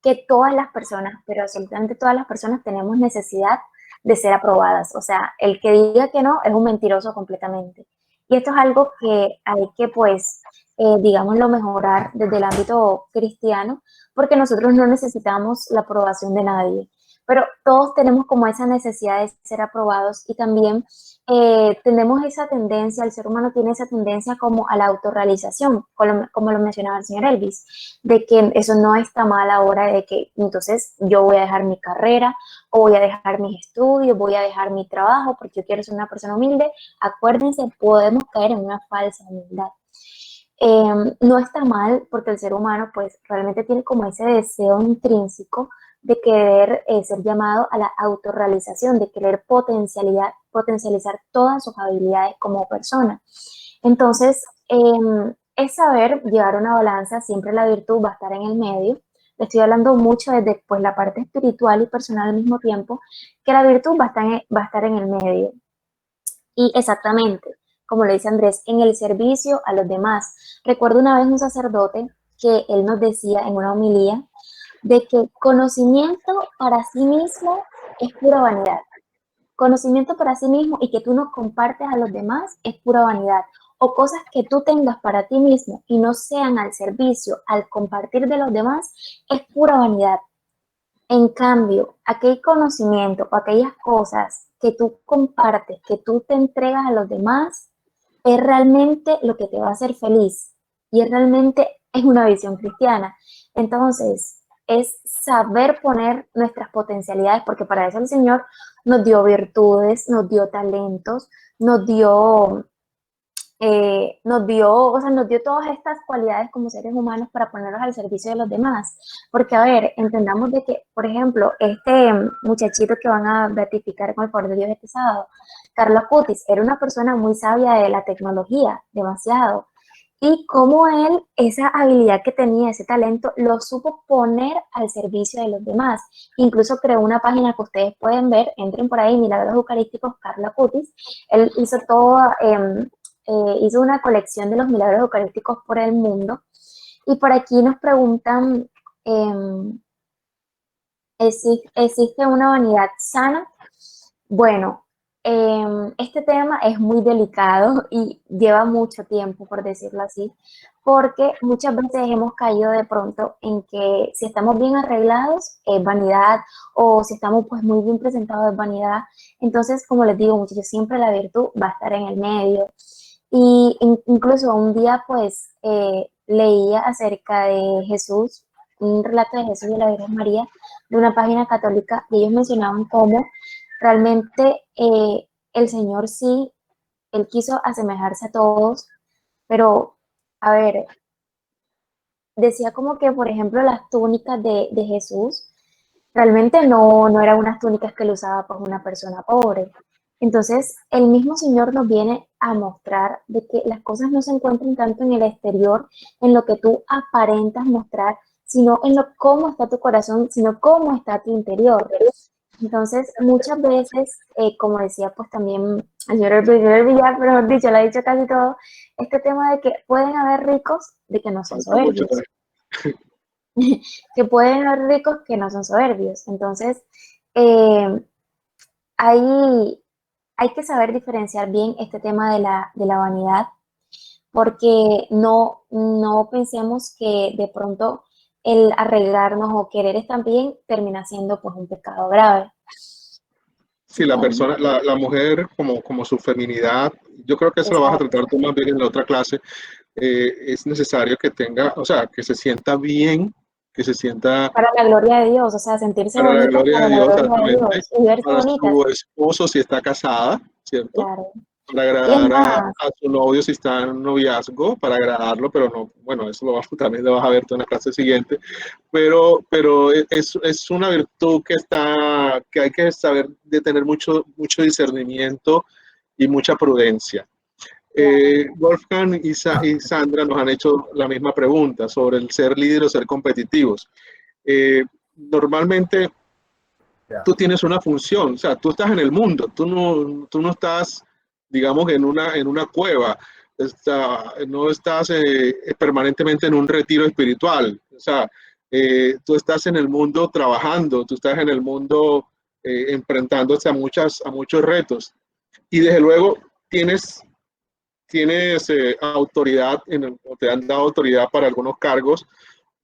que todas las personas, pero absolutamente todas las personas tenemos necesidad de ser aprobadas. O sea, el que diga que no es un mentiroso completamente. Y esto es algo que hay que, pues, digámoslo, mejorar desde el ámbito cristiano, porque nosotros no necesitamos la aprobación de nadie, pero todos tenemos como esa necesidad de ser aprobados y también tenemos esa tendencia, el ser humano tiene esa tendencia como a la autorrealización, como lo mencionaba el señor Elvis, de que eso no está mal ahora, de que entonces yo voy a dejar mi carrera o voy a dejar mis estudios, voy a dejar mi trabajo porque yo quiero ser una persona humilde. Acuérdense, podemos caer en una falsa humildad. No está mal porque el ser humano pues realmente tiene como ese deseo intrínseco de querer ser llamado a la autorrealización, de querer potencializar todas sus habilidades como persona. Entonces, es saber llevar una balanza, siempre la virtud va a estar en el medio. Le estoy hablando mucho desde pues, la parte espiritual y personal al mismo tiempo, que la virtud va a estar en el medio. Y exactamente, como le dice Andrés, en el servicio a los demás. Recuerdo una vez un sacerdote que él nos decía en una homilía de que conocimiento para sí mismo es pura vanidad. Conocimiento para sí mismo y que tú no compartes a los demás es pura vanidad. O cosas que tú tengas para ti mismo y no sean al servicio, al compartir de los demás, es pura vanidad. En cambio, aquel conocimiento o aquellas cosas que tú compartes, que tú te entregas a los demás, es realmente lo que te va a hacer feliz y es realmente es una visión cristiana. Entonces, es saber poner nuestras potencialidades, porque para eso el Señor nos dio virtudes, nos dio talentos, nos dio todas estas cualidades como seres humanos para ponerlos al servicio de los demás. Porque, a ver, entendamos de que, por ejemplo, este muchachito que van a beatificar con el favor de Dios este sábado, Carlos Cutis, era una persona muy sabia de la tecnología, demasiado. Y cómo él, esa habilidad que tenía, ese talento, lo supo poner al servicio de los demás. Incluso creó una página que ustedes pueden ver, entren por ahí, Milagros Eucarísticos, Carlos Cutis. Él hizo hizo una colección de los milagros eucarísticos por el mundo. Y por aquí nos preguntan, eh, ¿existe una vanidad sana? Bueno, este tema es muy delicado y lleva mucho tiempo, por decirlo así, porque muchas veces hemos caído de pronto en que si estamos bien arreglados es vanidad o si estamos pues muy bien presentados es vanidad. Entonces, como les digo, muchachos, siempre la virtud va a estar en el medio. Y incluso un día pues leía acerca de Jesús, un relato de Jesús y de la Virgen María, de una página católica, y ellos mencionaban cómo realmente el Señor sí, Él quiso asemejarse a todos, pero, a ver, decía como que, por ejemplo, las túnicas de Jesús realmente no eran unas túnicas que él usaba pues una persona pobre. Entonces, el mismo Señor nos viene a mostrar de que las cosas no se encuentran tanto en el exterior, en lo que tú aparentas mostrar, sino en lo cómo está tu corazón, sino cómo está tu interior. Entonces, muchas veces, como decía pues también el señor Villar, mejor dicho, lo ha dicho casi todo, este tema de que pueden haber ricos de que no son Falta mucho soberbios, que pueden haber ricos que no son soberbios. Entonces, eh, hay, hay que saber diferenciar bien este tema de la vanidad, porque no pensemos que de pronto el arreglarnos o querer estar bien termina siendo pues un pecado grave. Sí, la Eh, persona, la mujer como su feminidad, yo creo que eso lo vas a tratar tú más bien en la otra clase, es necesario que tenga, o sea, que se sienta bien, que se sienta para la gloria de Dios, o sea, sentirse para la bonitas gloria para de la Dios, gloria de exactamente, Dios y verse para bonitas, su esposo si está casada, ¿cierto? claro. Para Y es agradar más, a su novio si está en un noviazgo, para agradarlo, pero no, bueno, eso también lo vas a ver tú en la clase siguiente, pero es una virtud que hay que saber de tener mucho discernimiento y mucha prudencia. claro, Wolfgang y Sandra nos han hecho la misma pregunta sobre el ser líder o ser competitivos. Normalmente tú tienes una función, o sea, tú estás en el mundo, tú no estás, digamos, en una cueva, no estás permanentemente en un retiro espiritual, o sea, Tú estás en el mundo trabajando, tú estás en el mundo enfrentándose a muchos retos. Y desde luego tienes autoridad, o te han dado autoridad para algunos cargos,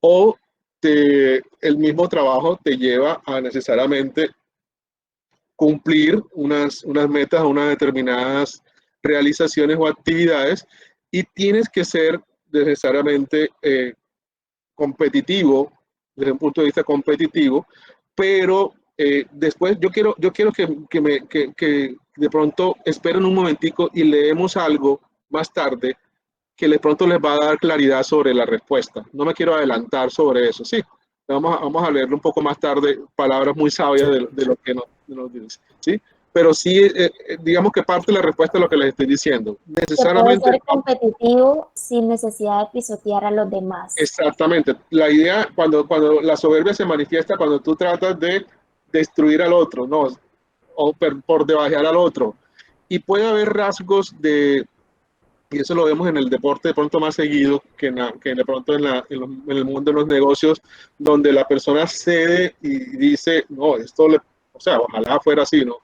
o el mismo trabajo te lleva a necesariamente cumplir unas metas, unas determinadas realizaciones o actividades, y tienes que ser necesariamente competitivo, desde un punto de vista competitivo, pero después yo quiero que de pronto esperen un momentico y leemos algo más tarde que de pronto les va a dar claridad sobre la respuesta. No me quiero adelantar sobre eso, sí. Vamos a leerlo un poco más tarde, palabras muy sabias de lo que nos dice, ¿sí? Pero sí, digamos que parte de la respuesta es lo que les estoy diciendo. Que puede Necesariamente ser competitivo sin necesidad de pisotear a los demás. exactamente. La idea, cuando la soberbia se manifiesta, cuando tú tratas de destruir al otro, ¿no? O por debajear al otro. Y puede haber rasgos y eso lo vemos en el deporte de pronto más seguido que de pronto en el mundo de los negocios, donde la persona cede y dice, no, o sea, ojalá fuera así, ¿no?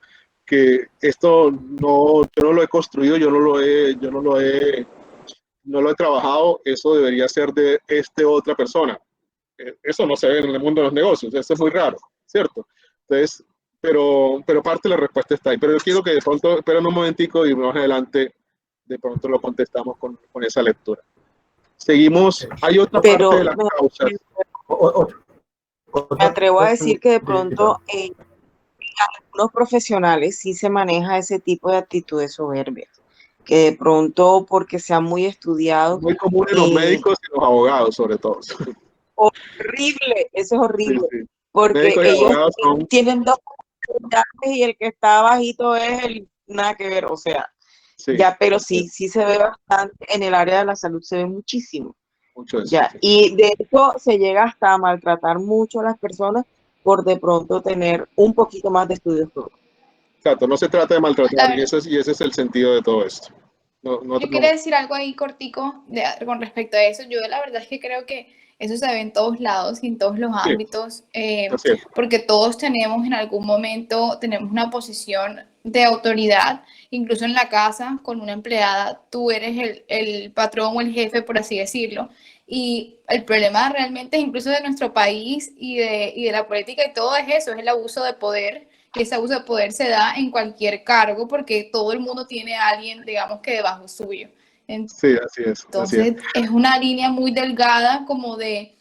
Que esto no, yo no lo he construido, no lo he trabajado, eso debería ser de otra persona. Eso no se ve en el mundo de los negocios, eso es muy raro, ¿cierto? Entonces, pero parte de la respuesta está ahí. Pero yo quiero que de pronto, esperen un momentico y más adelante de pronto lo contestamos con esa lectura. Seguimos, hay otra parte de Pero las causas. me atrevo a decir que de pronto algunos profesionales sí se maneja ese tipo de actitudes soberbias, que de pronto porque sean muy Es estudiados, muy común en los eh, médicos y los abogados, sobre todo. horrible, eso es Sí, horrible, sí. porque Médicos y ellos abogados son, tienen dos oportunidades y el que está bajito es el nada que ver, o sea, sí, ya, pero sí se ve bastante, en el área de la salud se ve muchísimo. mucho de eso. Ya, Sí. y de hecho se llega hasta a maltratar mucho a las personas por de pronto tener un poquito más de estudios. Exacto, no se trata de maltratar La y verdad, ese es el sentido de todo esto. No, no, yo no, quería decir algo ahí cortico con respecto a eso. Yo la verdad es que creo que eso se ve en todos lados y en todos los sí, ámbitos, así es. porque todos tenemos en algún momento, tenemos una posición de autoridad, incluso en la casa con una empleada, tú eres el patrón o el jefe, por así decirlo. Y el problema realmente incluso de nuestro país y de la política y todo es eso, es el abuso de poder. Y ese abuso de poder se da en cualquier cargo porque todo el mundo tiene a alguien, digamos que debajo suyo. Sí, así es, así es. Entonces es una línea muy delgada como de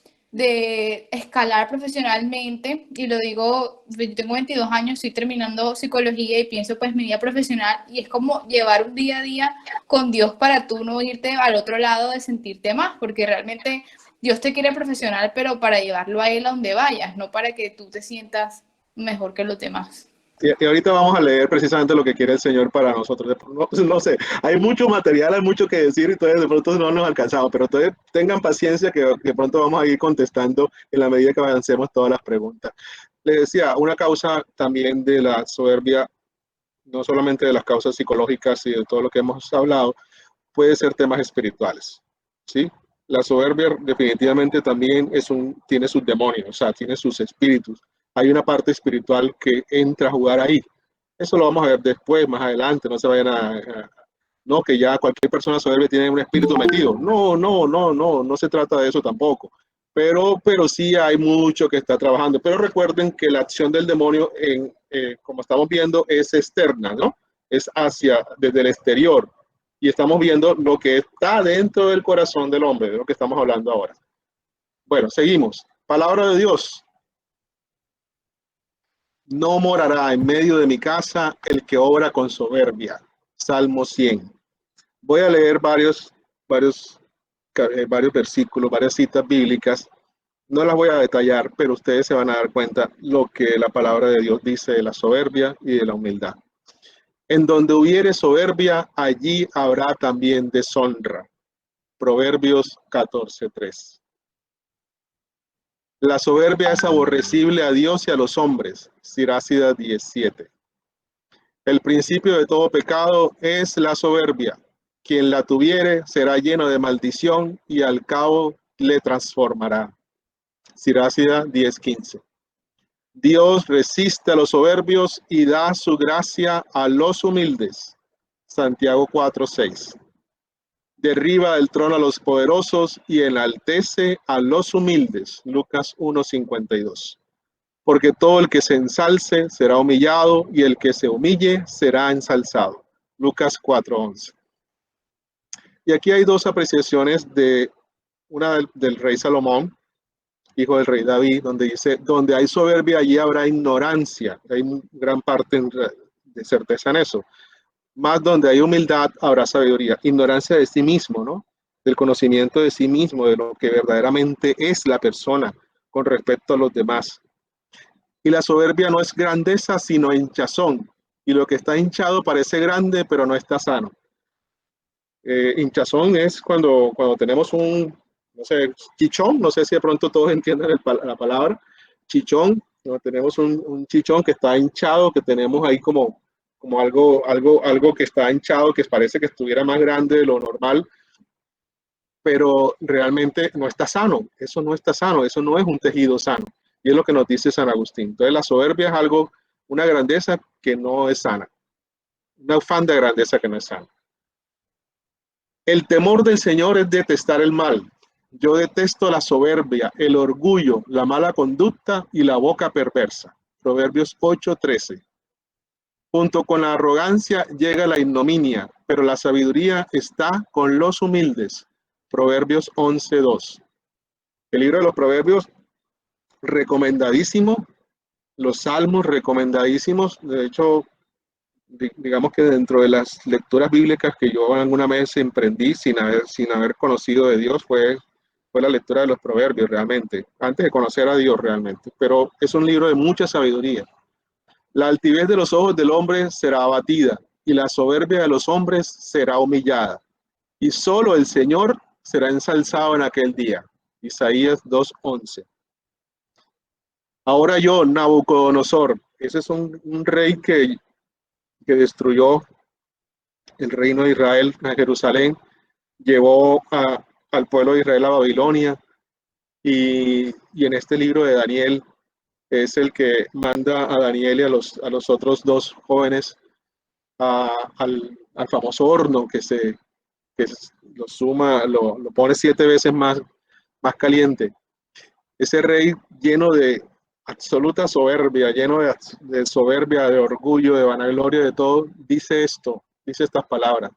escalar profesionalmente, y lo digo, yo tengo 22 años, estoy terminando psicología y pienso pues mi vida profesional, y es como llevar un día a día con Dios para tú no irte al otro lado de sentirte más, porque realmente Dios te quiere profesional, pero para llevarlo a Él a donde vayas, no para que tú te sientas mejor que los demás. Y ahorita vamos a leer precisamente lo que quiere el Señor para nosotros. No, no sé, hay mucho material, hay mucho que decir, y entonces de pronto no nos alcanzamos, pero entonces tengan paciencia que de pronto vamos a ir contestando en la medida que avancemos todas las preguntas. Les decía, una causa también de la soberbia, no solamente de las causas psicológicas y de todo lo que hemos hablado, puede ser temas espirituales, ¿sí? La soberbia definitivamente también tiene sus demonios, o sea, tiene sus espíritus. Hay una parte espiritual que entra a jugar ahí. Eso lo vamos a ver después, más adelante, no se vayan no, que ya cualquier persona soberbia tiene un espíritu metido. No, no, no, no, no se trata de eso tampoco. Pero sí hay mucho que está trabajando. Pero recuerden que la acción del demonio, como estamos viendo, es externa, ¿no? Es desde el exterior. Y estamos viendo lo que está dentro del corazón del hombre, de lo que estamos hablando ahora. Bueno, seguimos. Palabra de Dios. No morará en medio de mi casa el que obra con soberbia. Salmo 100. Voy a leer varios versículos, varias citas bíblicas. No las voy a detallar, pero ustedes se van a dar cuenta lo que la palabra de Dios dice de la soberbia y de la humildad. En donde hubiere soberbia, allí habrá también deshonra. Proverbios 14:3. La soberbia es aborrecible a Dios y a los hombres. Siracida 17. El principio de todo pecado es la soberbia. Quien la tuviere será lleno de maldición y al cabo le transformará. Sirácida 10:15. Dios resiste a los soberbios y da su gracia a los humildes. Santiago 4:6. Derriba del trono a los poderosos y enaltece a los humildes. Lucas 1:52. Porque todo el que se ensalce será humillado y el que se humille será ensalzado. Lucas 4:11. Y aquí hay dos apreciaciones de una del rey Salomón, hijo del rey David, donde dice, donde hay soberbia, allí habrá ignorancia. Hay gran parte de certeza en eso. Más donde hay humildad, habrá sabiduría. Ignorancia de sí mismo, ¿no? Del conocimiento de sí mismo, de lo que verdaderamente es la persona con respecto a los demás. Y la soberbia no es grandeza, sino hinchazón. Y lo que está hinchado parece grande, pero no está sano. Hinchazón es cuando tenemos un, no sé, chichón, no sé si de pronto todos entienden la palabra, chichón, ¿no? Tenemos un chichón que está hinchado, que tenemos ahí como algo que está hinchado, que parece que estuviera más grande de lo normal, pero realmente no está sano, eso no está sano, eso no es un tejido sano, y es lo que nos dice San Agustín. Entonces la soberbia es algo, una grandeza que no es sana, un afán de grandeza que no es sana. El temor del Señor es detestar el mal. Yo detesto la soberbia, el orgullo, la mala conducta y la boca perversa. Proverbios 8:13. Junto con la arrogancia llega la ignominia, pero la sabiduría está con los humildes. Proverbios 11:2. El libro de los Proverbios, recomendadísimo. Los Salmos, recomendadísimos. De hecho, digamos que dentro de las lecturas bíblicas que yo alguna vez emprendí sin haber conocido de Dios fue la lectura de los Proverbios realmente, antes de conocer a Dios realmente. Pero es un libro de mucha sabiduría. La altivez de los ojos del hombre será abatida y la soberbia de los hombres será humillada. Y solo el Señor será ensalzado en aquel día. Isaías 2:11. Ahora yo, Nabucodonosor, ese es un rey que destruyó el reino de Israel a Jerusalén, llevó al pueblo de Israel a Babilonia y en este libro de Daniel es el que manda a Daniel y a los otros dos jóvenes al famoso horno que lo suma, lo pone 7 veces más caliente. Ese rey lleno de absoluta soberbia, lleno de soberbia, de orgullo, de vanagloria, de todo, dice estas palabras,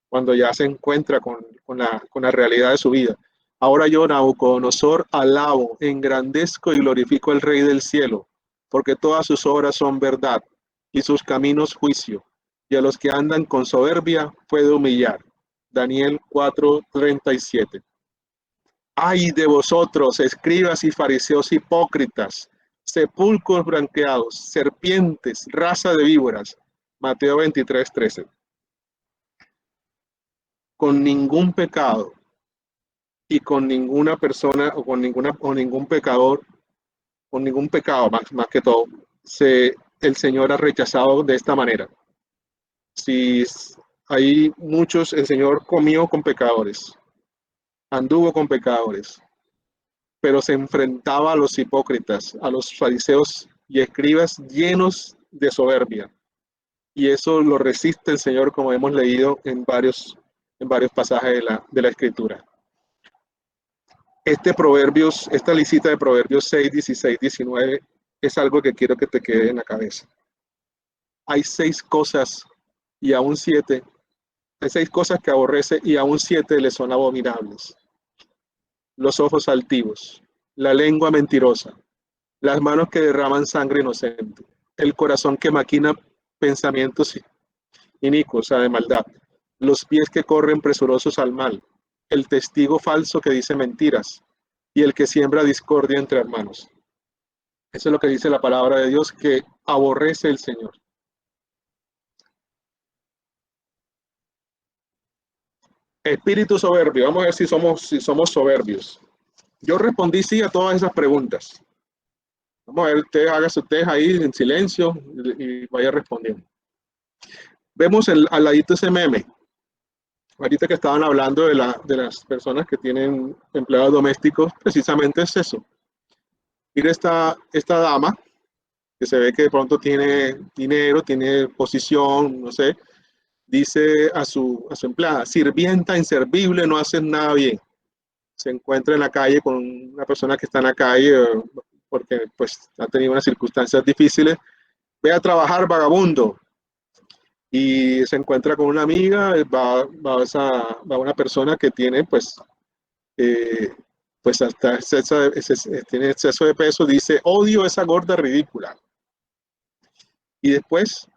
cuando ya se encuentra con la realidad de su vida. Ahora yo, Nabucodonosor, alabo, engrandezco y glorifico al Rey del cielo, porque todas sus obras son verdad y sus caminos juicio, y a los que andan con soberbia puede humillar. Daniel 4:37. Ay de vosotros, escribas y fariseos hipócritas, sepulcros branqueados, serpientes, raza de víboras. Mateo 23:13. Con ningún pecado y con ninguna persona o con ningún pecador, con ningún pecado más que todo, el Señor ha rechazado de esta manera. Si hay muchos, el Señor comió con pecadores, anduvo con pecadores, pero se enfrentaba a los hipócritas, a los fariseos y escribas llenos de soberbia. Y eso lo resiste el Señor, como hemos leído en varios pasajes de la Escritura. Esta lista de Proverbios 6, 16, 19 es algo que quiero que te quede en la cabeza. Hay 6 cosas y aún 7. Hay 6 cosas que aborrece y aún 7 le son abominables. Los ojos altivos, la lengua mentirosa, las manos que derraman sangre inocente, el corazón que maquina pensamientos inicuos, o sea, de maldad, los pies que corren presurosos al mal, el testigo falso que dice mentiras y el que siembra discordia entre hermanos. Eso es lo que dice la palabra de Dios, que aborrece el Señor. Espíritu soberbio, vamos a ver si somos soberbios. Yo respondí sí a todas esas preguntas. Vamos a ver, hágase usted ahí en silencio y vaya respondiendo. Vemos al ladito ese meme. Ahorita que estaban hablando de las personas que tienen empleados domésticos, precisamente es eso. Mira esta dama, que se ve que de pronto tiene dinero, tiene posición, no sé, dice a su empleada, sirvienta inservible, no haces nada bien. Se encuentra en la calle con una persona que está en la calle porque pues ha tenido unas circunstancias difíciles. Ve a trabajar, vagabundo. Y se encuentra con una amiga, va una persona que tiene eh, pues hasta tiene exceso de peso, dice, odio esa gorda ridícula. Y después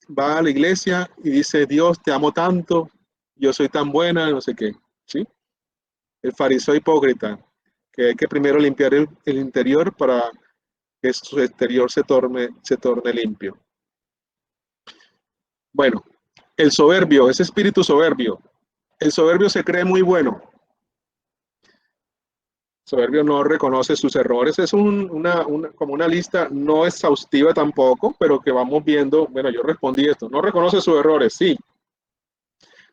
va a la iglesia y dice, Dios, te amo tanto, yo soy tan buena, no sé qué, ¿sí? El fariseo hipócrita, que hay que primero limpiar el interior para que su exterior se torne limpio. Bueno, el soberbio, ese espíritu soberbio, el soberbio se cree muy bueno. Soberbio no reconoce sus errores. Es como una lista no exhaustiva tampoco, pero que vamos viendo. Bueno, yo respondí esto. No reconoce sus errores, sí.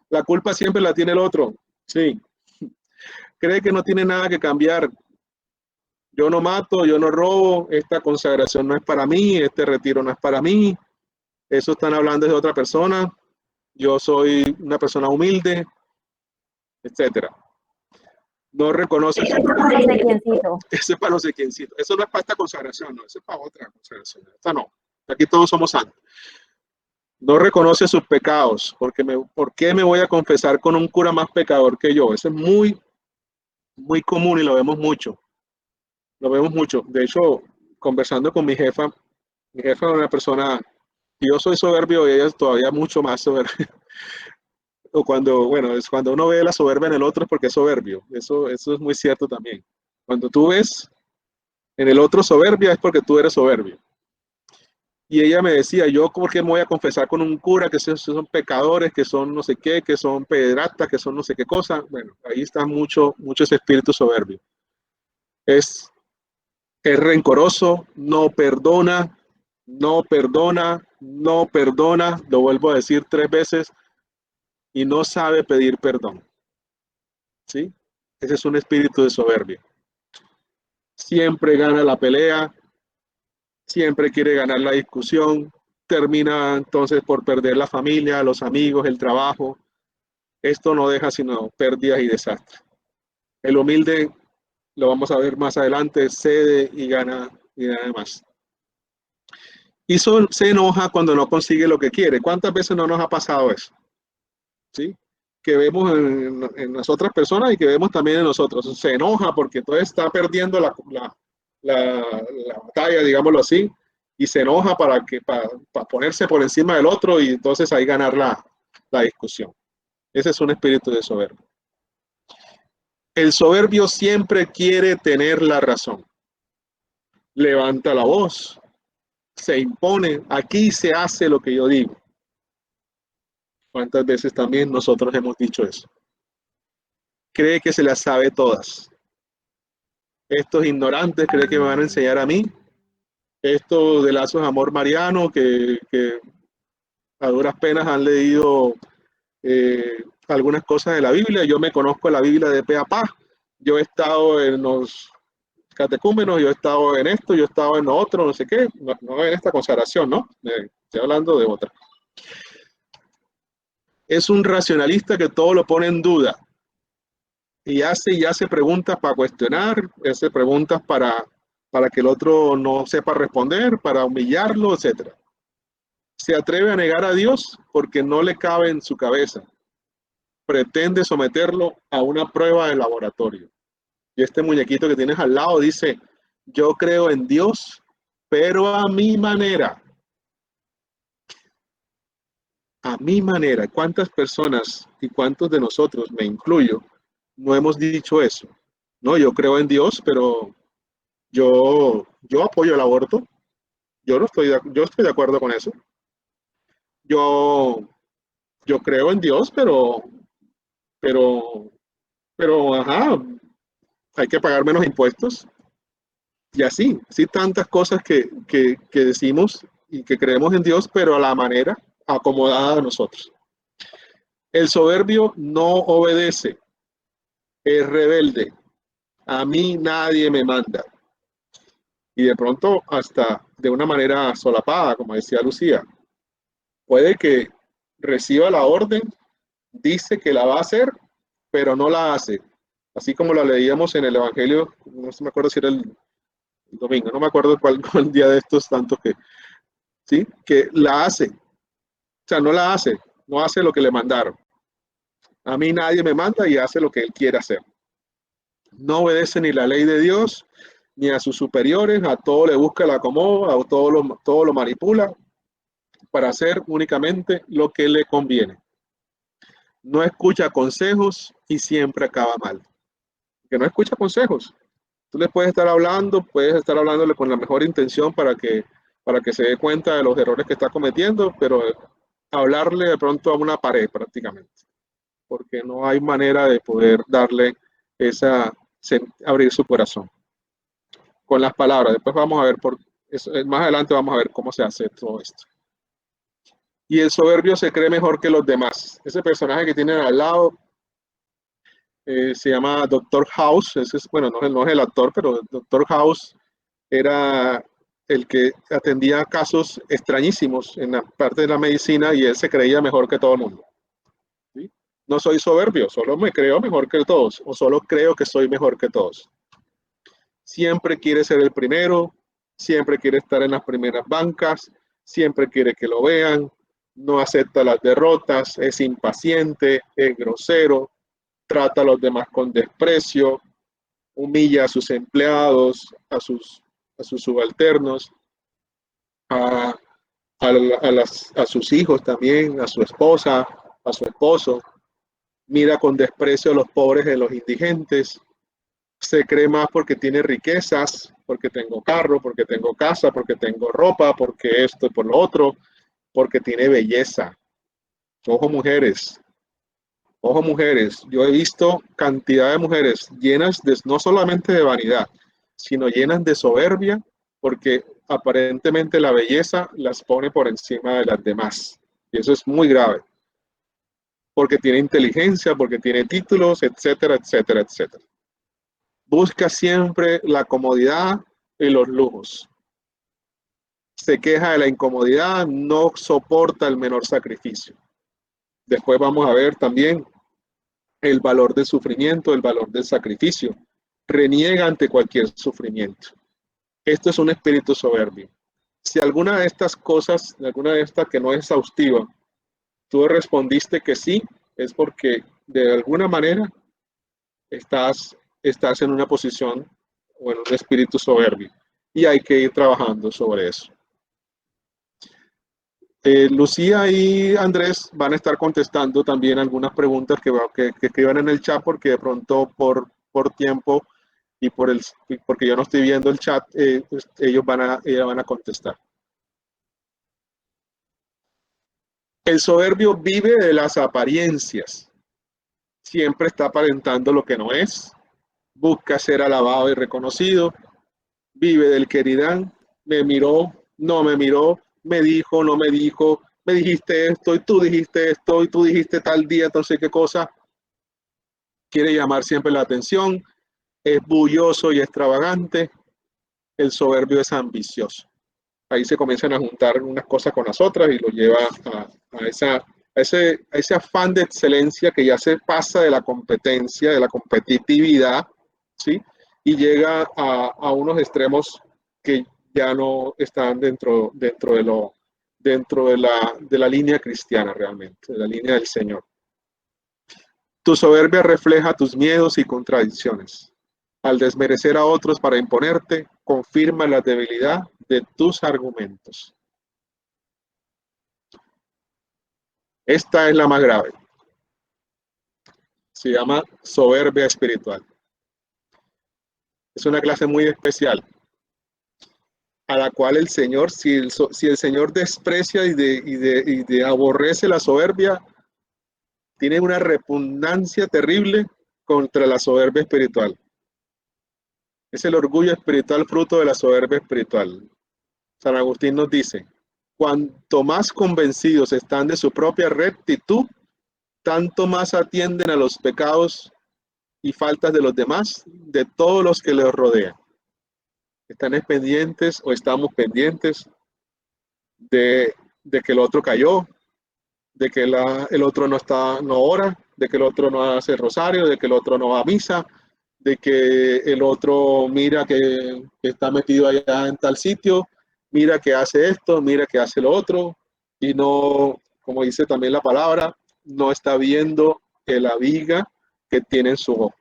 La culpa siempre la tiene el otro, sí. Cree que no tiene nada que cambiar. Yo no mato, yo no robo, esta consagración no es para mí, este retiro no es para mí. Eso están hablando de otra persona. Yo soy una persona humilde, etcétera. No reconoce. Eso es para no sé quiéncito. Eso es para no sé quiéncito. Eso no es para esta consagración, no. Eso es para otra consagración. Esta no. Aquí todos somos santos. No reconoce sus pecados, porque ¿por qué me voy a confesar con un cura más pecador que yo? Eso es muy, muy común y lo vemos mucho. Lo vemos mucho. De hecho, conversando con mi jefa es una persona, yo soy soberbio y ella es todavía mucho más soberbia. O cuando, bueno, es cuando uno ve la soberbia en el otro es porque es soberbio. Eso es muy cierto también. Cuando tú ves en el otro soberbia es porque tú eres soberbio. Y ella me decía, yo por qué me voy a confesar con un cura que son pecadores, que son no sé qué, que son pederastas, que son no sé qué cosa. Bueno, ahí está mucho ese espíritu soberbio. Es, es rencoroso, no perdona, no perdona, no perdona, lo vuelvo a decir 3 veces, y no sabe pedir perdón. ¿Sí? Ese es un espíritu de soberbia. Siempre gana la pelea, siempre quiere ganar la discusión, termina entonces por perder la familia, los amigos, el trabajo. Esto no deja sino pérdidas y desastres. El humilde, lo vamos a ver más adelante, cede y gana más. Y se enoja cuando no consigue lo que quiere. ¿Cuántas veces no nos ha pasado eso? ¿Sí? Que vemos en las otras personas y que vemos también en nosotros. Se enoja porque entonces está perdiendo la batalla, digámoslo así, y se enoja para ponerse por encima del otro y entonces ahí ganar la discusión. Ese es un espíritu de soberbio. El soberbio siempre quiere tener la razón. Levanta la voz, se impone, aquí se hace lo que yo digo. ¿Cuántas veces también nosotros hemos dicho eso? Cree que se las sabe todas. Estos ignorantes creen que me van a enseñar a mí. Estos de lazos amor mariano que a duras penas han leído algunas cosas de la Biblia. Yo me conozco la Biblia de pe a pa. Yo he estado en los catecúmenos, yo he estado en esto, yo he estado en lo otro, no sé qué. No en esta consagración, ¿no? Estoy hablando de otra. Es un racionalista que todo lo pone en duda. Y hace preguntas para cuestionar, hace preguntas para que el otro no sepa responder, para humillarlo, etc. Se atreve a negar a Dios porque no le cabe en su cabeza. Pretende someterlo a una prueba de laboratorio. Y este muñequito que tienes al lado dice, yo creo en Dios, pero a mi manera. A mi manera. ¿Cuántas personas y cuántos de nosotros, me incluyo, no hemos dicho eso? No, yo creo en Dios, pero yo apoyo el aborto. Yo estoy de acuerdo con eso. Yo, yo creo en Dios, pero, ajá, hay que pagar menos impuestos. Y así tantas cosas que decimos y que creemos en Dios, pero a la manera acomodada a nosotros. El soberbio no obedece, es rebelde. A mí nadie me manda. y de pronto hasta de una manera solapada, como decía Lucía. Puede que reciba la orden, dice que la va a hacer, pero no la hace. Así como la leíamos en el Evangelio, no me acuerdo si era el domingo, no me acuerdo cuál día de estos tantos que, ¿sí? Que la hace. O sea, no la hace, no hace lo que le mandaron. A mí nadie me manda y hace lo que él quiere hacer. No obedece ni la ley de Dios, ni a sus superiores, a todo le busca el acomodo, a todo lo manipula para hacer únicamente lo que le conviene. No escucha consejos y siempre acaba mal. Que no escucha consejos. Tú le puedes estar hablándole con la mejor intención para que se dé cuenta de los errores que está cometiendo, pero hablarle de pronto a una pared prácticamente, porque no hay manera de poder darle abrir su corazón con las palabras. Después vamos a ver, más adelante vamos a ver cómo se hace todo esto. Y el soberbio se cree mejor que los demás. Ese personaje que tienen al lado se llama Doctor House. Bueno, no es el actor, pero Doctor House era el que atendía casos extrañísimos en la parte de la medicina y él se creía mejor que todo el mundo. ¿Sí? No soy soberbio, solo me creo mejor que todos o solo creo que soy mejor que todos. Siempre quiere ser el primero, siempre quiere estar en las primeras bancas, siempre quiere que lo vean, no acepta las derrotas, es impaciente, es grosero, trata a los demás con desprecio, humilla a sus empleados, a sus subalternos, a, a sus hijos también, a su esposa, a su esposo, mira con desprecio a los pobres y a los indigentes, se cree más porque tiene riquezas, porque tengo carro, porque tengo casa, porque tengo ropa, porque esto y por lo otro, porque tiene belleza. Ojo mujeres, yo he visto cantidad de mujeres llenas no solamente de vanidad, sino llenas de soberbia, porque aparentemente la belleza las pone por encima de las demás. Y eso es muy grave, porque tiene inteligencia, porque tiene títulos, etcétera, etcétera, etcétera. Busca siempre la comodidad y los lujos. Se queja de la incomodidad, no soporta el menor sacrificio. Después vamos a ver también el valor del sufrimiento, el valor del sacrificio. Reniega ante cualquier sufrimiento. Esto es un espíritu soberbio. Si alguna de estas cosas, alguna de estas que no es exhaustiva, tú respondiste que sí, es porque de alguna manera estás en una posición o en un espíritu soberbio y hay que ir trabajando sobre eso. Lucía y Andrés van a estar contestando también algunas preguntas que escriban en el chat porque de pronto por tiempo y porque yo no estoy viendo el chat, pues ellas van a contestar. El soberbio vive de las apariencias. Siempre está aparentando lo que no es. Busca ser alabado y reconocido. Vive del que dirán. Me miró, no me miró. Me dijo, no me dijo. Me dijiste esto y tú dijiste esto y tú dijiste tal día, entonces qué cosa. Quiere llamar siempre la atención. Es bulloso y extravagante. El soberbio es ambicioso. Ahí se comienzan a juntar unas cosas con las otras y lo lleva a ese afán de excelencia que ya se pasa de la competencia, de la competitividad, ¿sí? Y llega a unos extremos que ya no están dentro de la línea cristiana realmente, de la línea del Señor. Tu soberbia refleja tus miedos y contradicciones. Al desmerecer a otros para imponerte, confirma la debilidad de tus argumentos. Esta es la más grave. Se llama soberbia espiritual. Es una clase muy especial a la cual el Señor, si el Señor desprecia y aborrece la soberbia, tiene una repugnancia terrible contra la soberbia espiritual. Es el orgullo espiritual fruto de la soberbia espiritual. San Agustín nos dice, cuanto más convencidos están de su propia rectitud, tanto más atienden a los pecados y faltas de los demás, de todos los que les rodean. Están pendientes o estamos pendientes de que el otro cayó, de que el otro no ora, de que el otro no hace rosario, de que el otro no va a misa, de que el otro mira que está metido allá en tal sitio, mira que hace esto, mira que hace lo otro, y no, como dice también la palabra, no está viendo la viga que tiene en su ojo.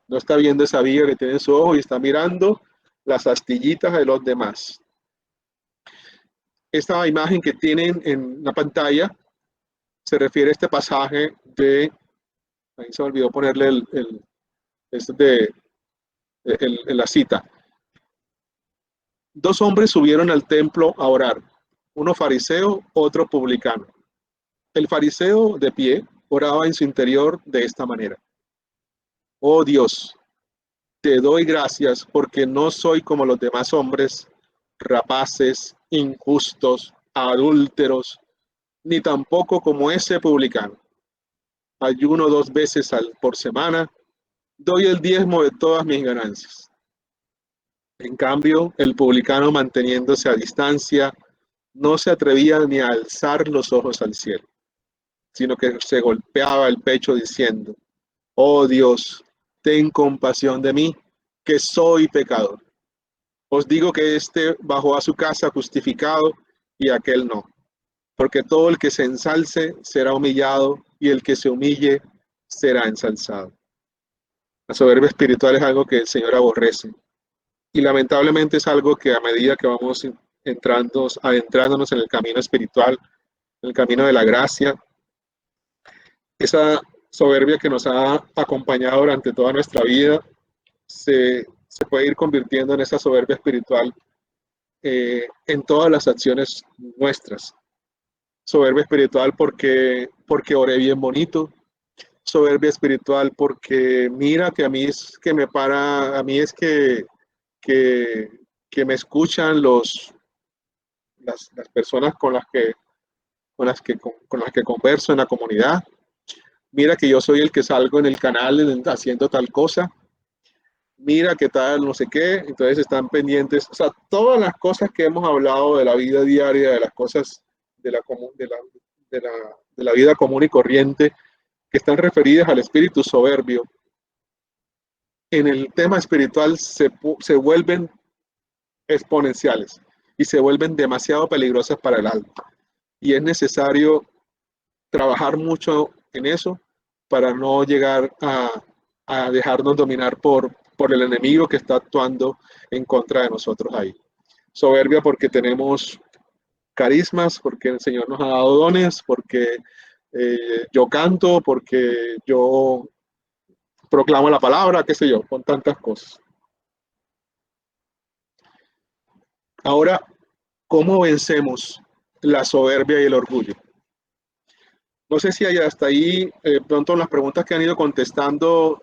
No está viendo esa viga que tiene en su ojo y está mirando las astillitas de los demás. Esta imagen que tienen en la pantalla se refiere a este pasaje de, ahí se me olvidó ponerle la cita. Dos hombres subieron al templo a orar, uno fariseo, otro publicano. El fariseo, de pie, oraba en su interior de esta manera: oh Dios, te doy gracias porque no soy como los demás hombres, rapaces, injustos, adúlteros, ni tampoco como ese publicano. Ayuno 2 veces por semana, doy el diezmo de todas mis ganancias. En cambio, el publicano, manteniéndose a distancia, no se atrevía ni a alzar los ojos al cielo, sino que se golpeaba el pecho diciendo: oh Dios, ten compasión de mí, que soy pecador. Os digo que éste bajó a su casa justificado y aquel no, porque todo el que se ensalce será humillado y el que se humille será ensalzado. La soberbia espiritual es algo que el Señor aborrece y lamentablemente es algo que a medida que vamos adentrándonos en el camino espiritual, en el camino de la gracia, esa soberbia que nos ha acompañado durante toda nuestra vida se puede ir convirtiendo en esa soberbia espiritual en todas las acciones nuestras. Soberbia espiritual porque oré bien bonito. Soberbia espiritual porque mira que a mí es que me para, a mí es que me escuchan las personas con las que converso en la comunidad. Mira que yo soy el que salgo en el canal haciendo tal cosa. Mira qué tal, no sé qué. Entonces están pendientes. O sea, todas las cosas que hemos hablado de la vida diaria, de las cosas de la vida común y corriente, que están referidas al espíritu soberbio, en el tema espiritual se vuelven exponenciales y se vuelven demasiado peligrosas para el alma. Y es necesario trabajar mucho en eso para no llegar a dejarnos dominar por el enemigo que está actuando en contra de nosotros ahí. Soberbia porque tenemos carismas, porque el Señor nos ha dado dones, porque yo canto, porque yo proclamo la palabra, qué sé yo, con tantas cosas. Ahora, ¿cómo vencemos la soberbia y el orgullo? No sé si hasta ahí, pronto en las preguntas que han ido contestando,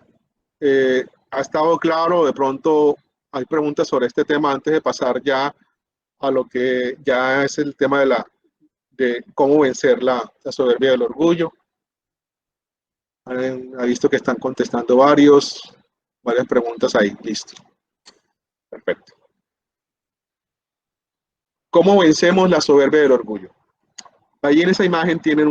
ha estado claro. De pronto hay preguntas sobre este tema antes de pasar ya a lo que ya es el tema de cómo vencer la soberbia y el orgullo. Ha visto que están contestando varias preguntas ahí. Listo. Perfecto. ¿Cómo vencemos la soberbia y el orgullo? Ahí en esa imagen tienen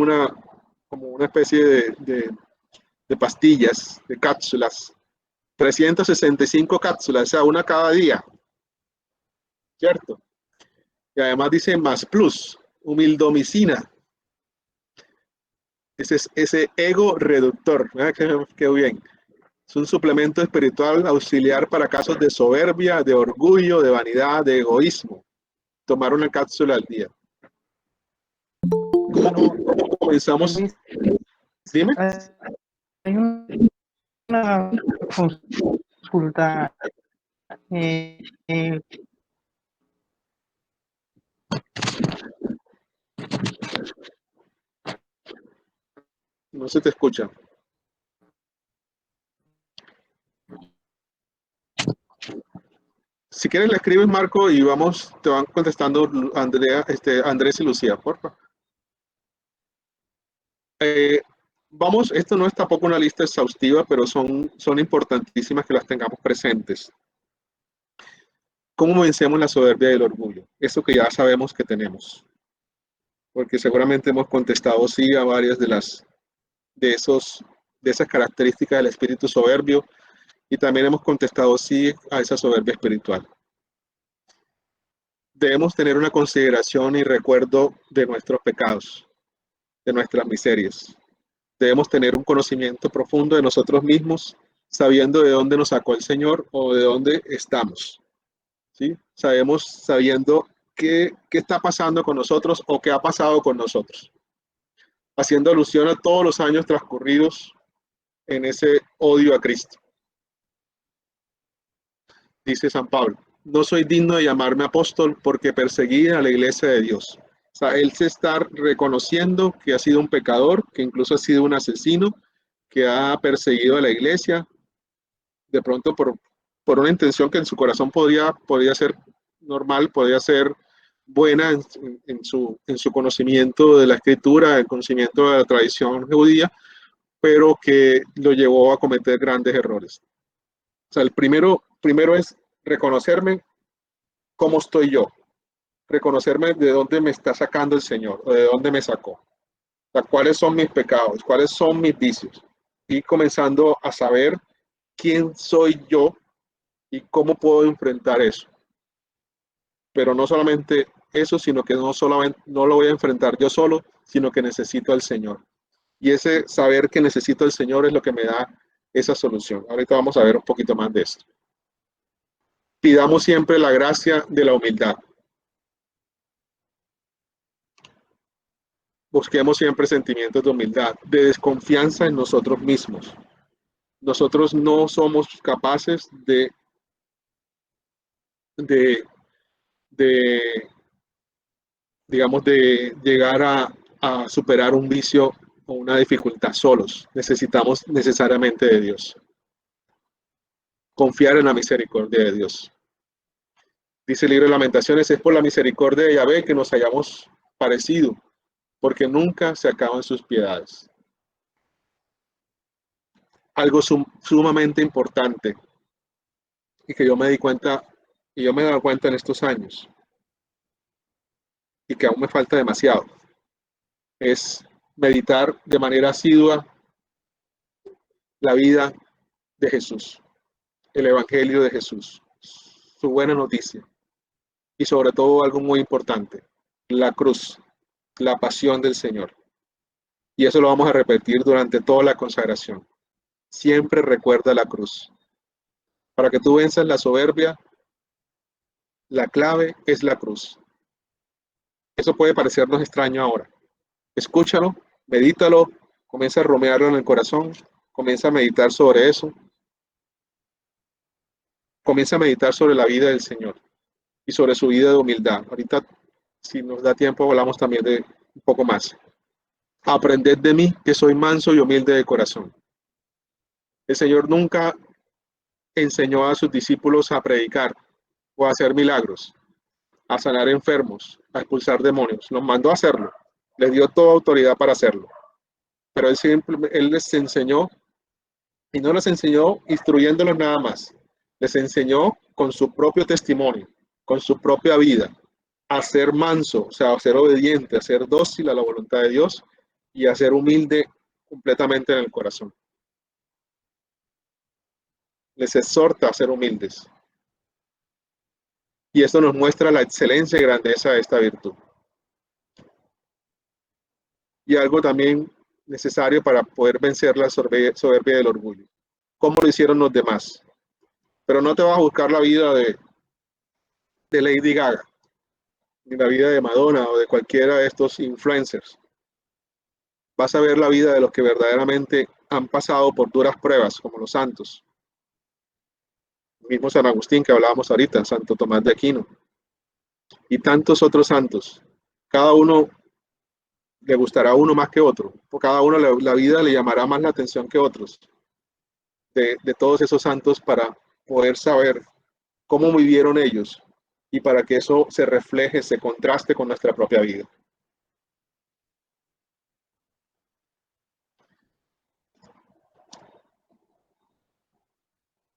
como una especie de pastillas, de cápsulas, 365 cápsulas, o sea, una cada día, ¿cierto? Y además dice más plus, humildomicina, ese ego reductor, qué bien. Es un suplemento espiritual auxiliar para casos de soberbia, de orgullo, de vanidad, de egoísmo. Tomar una cápsula al día. ¿Cómo comenzamos? Dime. Hay una consulta. No se te escucha. Si quieres le escribes, Marco, y te van contestando Andrés y Lucía, por favor. Esto no es tampoco una lista exhaustiva, pero son importantísimas que las tengamos presentes. ¿Cómo vencemos la soberbia y el orgullo? Eso que ya sabemos que tenemos. Porque seguramente hemos contestado sí a varias de esas características del espíritu soberbio y también hemos contestado sí a esa soberbia espiritual. Debemos tener una consideración y recuerdo de nuestros pecados, de nuestras miserias. Debemos tener un conocimiento profundo de nosotros mismos, sabiendo de dónde nos sacó el Señor o de dónde estamos. ¿Sí? Sabiendo qué está pasando con nosotros o qué ha pasado con nosotros. Haciendo alusión a todos los años transcurridos en ese odio a Cristo. Dice San Pablo, no soy digno de llamarme apóstol porque perseguí a la iglesia de Dios. O sea, él se está reconociendo que ha sido un pecador, que incluso ha sido un asesino, que ha perseguido a la iglesia, de pronto por una intención que en su corazón podría ser normal, podría ser buena en su conocimiento de la escritura, el conocimiento de la tradición judía, pero que lo llevó a cometer grandes errores. O sea, el primero es reconocerme cómo estoy yo, reconocerme de dónde me está sacando el Señor, o de dónde me sacó, o sea, cuáles son mis pecados, cuáles son mis vicios, y comenzando a saber quién soy yo y cómo puedo enfrentar eso. Pero no solamente eso, sino que no lo voy a enfrentar yo solo, sino que necesito al Señor. Y ese saber que necesito al Señor es lo que me da esa solución. Ahorita vamos a ver un poquito más de esto. Pidamos siempre la gracia de la humildad. Busquemos siempre sentimientos de humildad, de desconfianza en nosotros mismos. Nosotros no somos capaces de, de digamos, de llegar a superar un vicio o una dificultad solos. Necesitamos necesariamente de Dios. Confiar en la misericordia de Dios. Dice el libro de Lamentaciones, es por la misericordia de Yahvé que nos hayamos parecido, porque nunca se acaban sus piedades. Algo sumamente importante y que yo me di cuenta, y yo me he dado cuenta en estos años, y que aún me falta demasiado, es meditar de manera asidua la vida de Jesús, el Evangelio de Jesús, su buena noticia, y sobre todo algo muy importante, la cruz, la pasión del Señor. Y eso lo vamos a repetir durante toda la consagración. Siempre recuerda la cruz. Para que tú venzas la soberbia, la clave es la cruz. Eso puede parecernos extraño ahora. Escúchalo, medítalo, comienza a rumiarlo en el corazón, comienza a meditar sobre eso, comienza a meditar sobre la vida del Señor y sobre su vida de humildad. Ahorita, si nos da tiempo, hablamos también de un poco más. Aprended de mí, que soy manso y humilde de corazón. El Señor nunca enseñó a sus discípulos a predicar o a hacer milagros, a sanar enfermos, a expulsar demonios. Los mandó a hacerlo. Les dio toda autoridad para hacerlo. Pero él les enseñó, y no les enseñó instruyéndolos nada más. Les enseñó con su propio testimonio, con su propia vida, a ser manso, o sea, a ser obediente, a ser dócil a la voluntad de Dios y a ser humilde completamente en el corazón. Les exhorta a ser humildes. Y esto nos muestra la excelencia y grandeza de esta virtud. Y algo también necesario para poder vencer la soberbia del orgullo. ¿Cómo lo hicieron los demás? Pero no te vas a buscar la vida de Lady Gaga, ni la vida de Madonna o de cualquiera de estos influencers. Vas a ver la vida de los que verdaderamente han pasado por duras pruebas, como los santos. El mismo San Agustín que hablábamos ahorita, Santo Tomás de Aquino, y tantos otros santos. Cada uno le gustará a uno más que otro, por cada uno la vida le llamará más la atención que otros, de todos esos santos para poder saber cómo vivieron ellos y para que eso se refleje, se contraste con nuestra propia vida.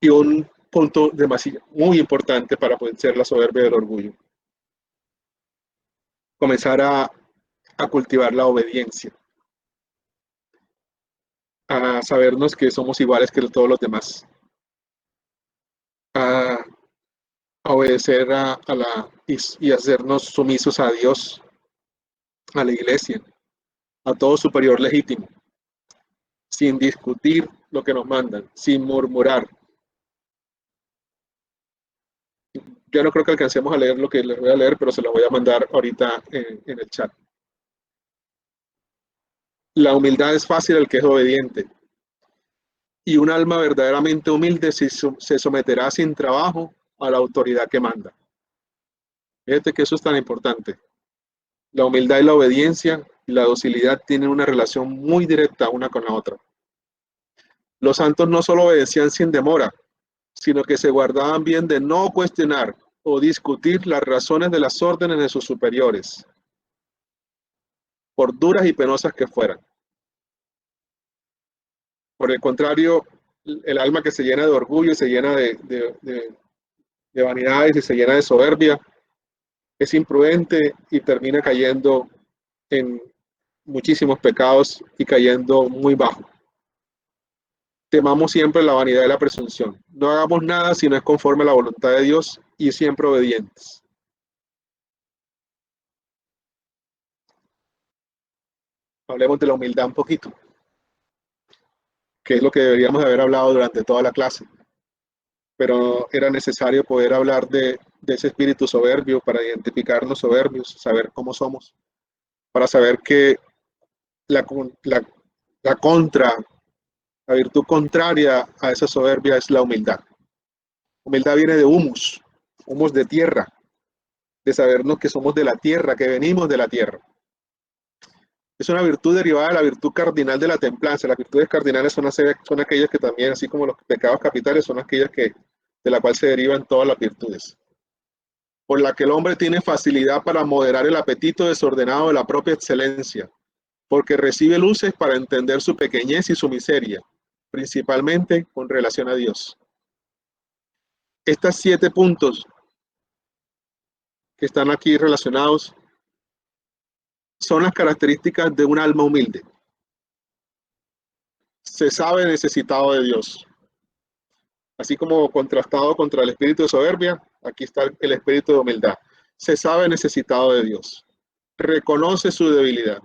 Y un punto muy importante para vencer la soberbia del orgullo. Comenzar a cultivar la obediencia, a sabernos que somos iguales que todos los demás, a obedecer y hacernos sumisos a Dios, a la iglesia, a todo superior legítimo, sin discutir lo que nos mandan, sin murmurar. Yo no creo que alcancemos a leer lo que les voy a leer, pero se lo voy a mandar ahorita en el chat. La humildad es fácil al que es obediente. Y un alma verdaderamente humilde se someterá sin trabajo a la autoridad que manda. Fíjate que eso es tan importante. La humildad y la obediencia y la docilidad tienen una relación muy directa una con la otra. Los santos no solo obedecían sin demora, sino que se guardaban bien de no cuestionar o discutir las razones de las órdenes de sus superiores, por duras y penosas que fueran. Por el contrario, el alma que se llena de orgullo y se llena de vanidades y se llena de soberbia, es imprudente y termina cayendo en muchísimos pecados y cayendo muy bajo. Temamos siempre la vanidad y la presunción. No hagamos nada si no es conforme a la voluntad de Dios y siempre obedientes. Hablemos de la humildad un poquito, que es lo que deberíamos haber hablado durante toda la clase. Pero era necesario poder hablar de ese espíritu soberbio para identificarnos soberbios, saber cómo somos, para saber que la virtud contraria a esa soberbia es la humildad. Humildad viene de humus de tierra, de sabernos que somos de la tierra, que venimos de la tierra. Es una virtud derivada de la virtud cardinal de la templanza. Las virtudes cardinales son aquellas que también, así como los pecados capitales, son aquellas de la cual se derivan todas las virtudes. Por la que el hombre tiene facilidad para moderar el apetito desordenado de la propia excelencia, porque recibe luces para entender su pequeñez y su miseria, principalmente con relación a Dios. Estos 7 puntos que están aquí relacionados son las características de un alma humilde. Se sabe necesitado de Dios. Así como contrastado contra el espíritu de soberbia, aquí está el espíritu de humildad. Se sabe necesitado de Dios. Reconoce su debilidad.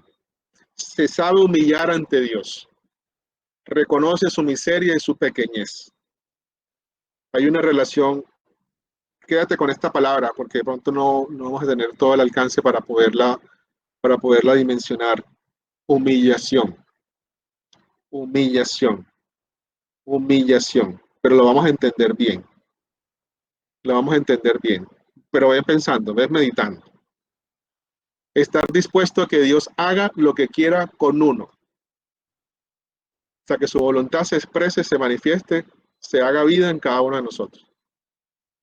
Se sabe humillar ante Dios. Reconoce su miseria y su pequeñez. Hay una relación. Quédate con esta palabra porque de pronto no vamos a tener todo el alcance para poderla dimensionar. Humillación. Humillación. Humillación. Pero lo vamos a entender bien. Lo vamos a entender bien. Pero ven pensando, ven meditando. Estar dispuesto a que Dios haga lo que quiera con uno. O sea, que su voluntad se exprese, se manifieste, se haga vida en cada uno de nosotros.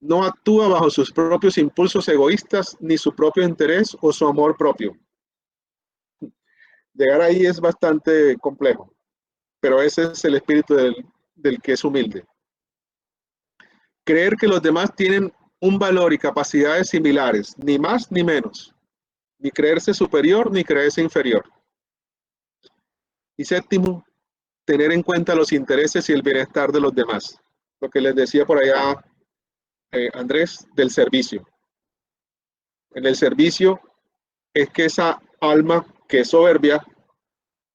No actúa bajo sus propios impulsos egoístas, ni su propio interés o su amor propio. Llegar ahí es bastante complejo, pero ese es el espíritu del que es humilde. Creer que los demás tienen un valor y capacidades similares, ni más ni menos. Ni creerse superior, ni creerse inferior. Y séptimo, tener en cuenta los intereses y el bienestar de los demás. Lo que les decía por allá Andrés, del servicio. En el servicio es que esa alma que es soberbia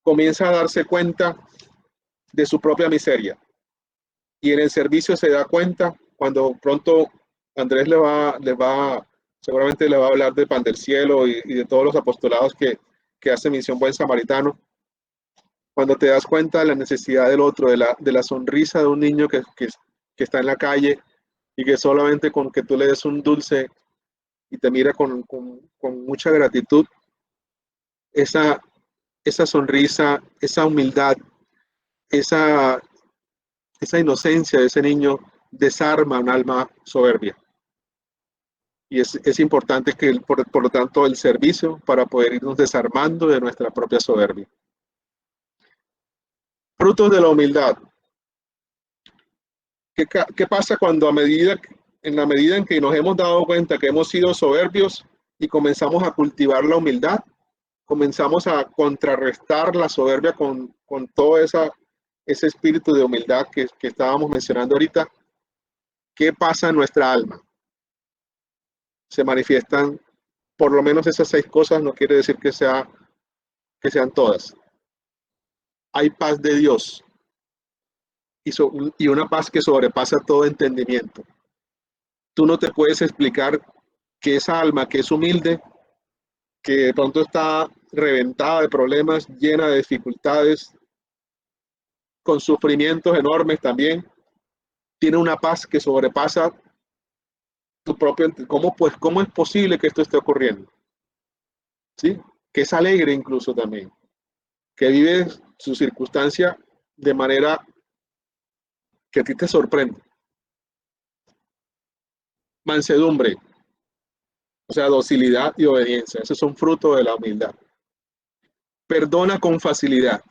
comienza a darse cuenta de su propia miseria. Y en el servicio se da cuenta cuando pronto Andrés seguramente le va a hablar de Pan del Cielo y de todos los apostolados que hace Misión Buen Samaritano. Cuando te das cuenta de la necesidad del otro, de la sonrisa de un niño que está en la calle y que solamente con que tú le des un dulce y te mira con mucha gratitud, esa sonrisa, esa humildad, esa inocencia de ese niño desarma un alma soberbia. Y es importante que, por lo tanto, el servicio para poder irnos desarmando de nuestra propia soberbia. Frutos de la humildad. ¿Qué pasa cuando en la medida en que nos hemos dado cuenta que hemos sido soberbios y comenzamos a cultivar la humildad, comenzamos a contrarrestar la soberbia con todo ese espíritu de humildad que estábamos mencionando ahorita? ¿Qué pasa en nuestra alma? Se manifiestan por lo menos esas 6 cosas, no quiere decir que sean todas. Hay paz de Dios y una paz que sobrepasa todo entendimiento. Tú no te puedes explicar que esa alma que es humilde, que de pronto está reventada de problemas, llena de dificultades, con sufrimientos enormes también, tiene una paz que sobrepasa tu propio. ¿Cómo es posible que esto esté ocurriendo? ¿Sí? Que es alegre incluso también, que vive su circunstancia de manera que a ti te sorprende. Mansedumbre, o sea, docilidad y obediencia, esos son frutos de la humildad. Perdona con facilidad,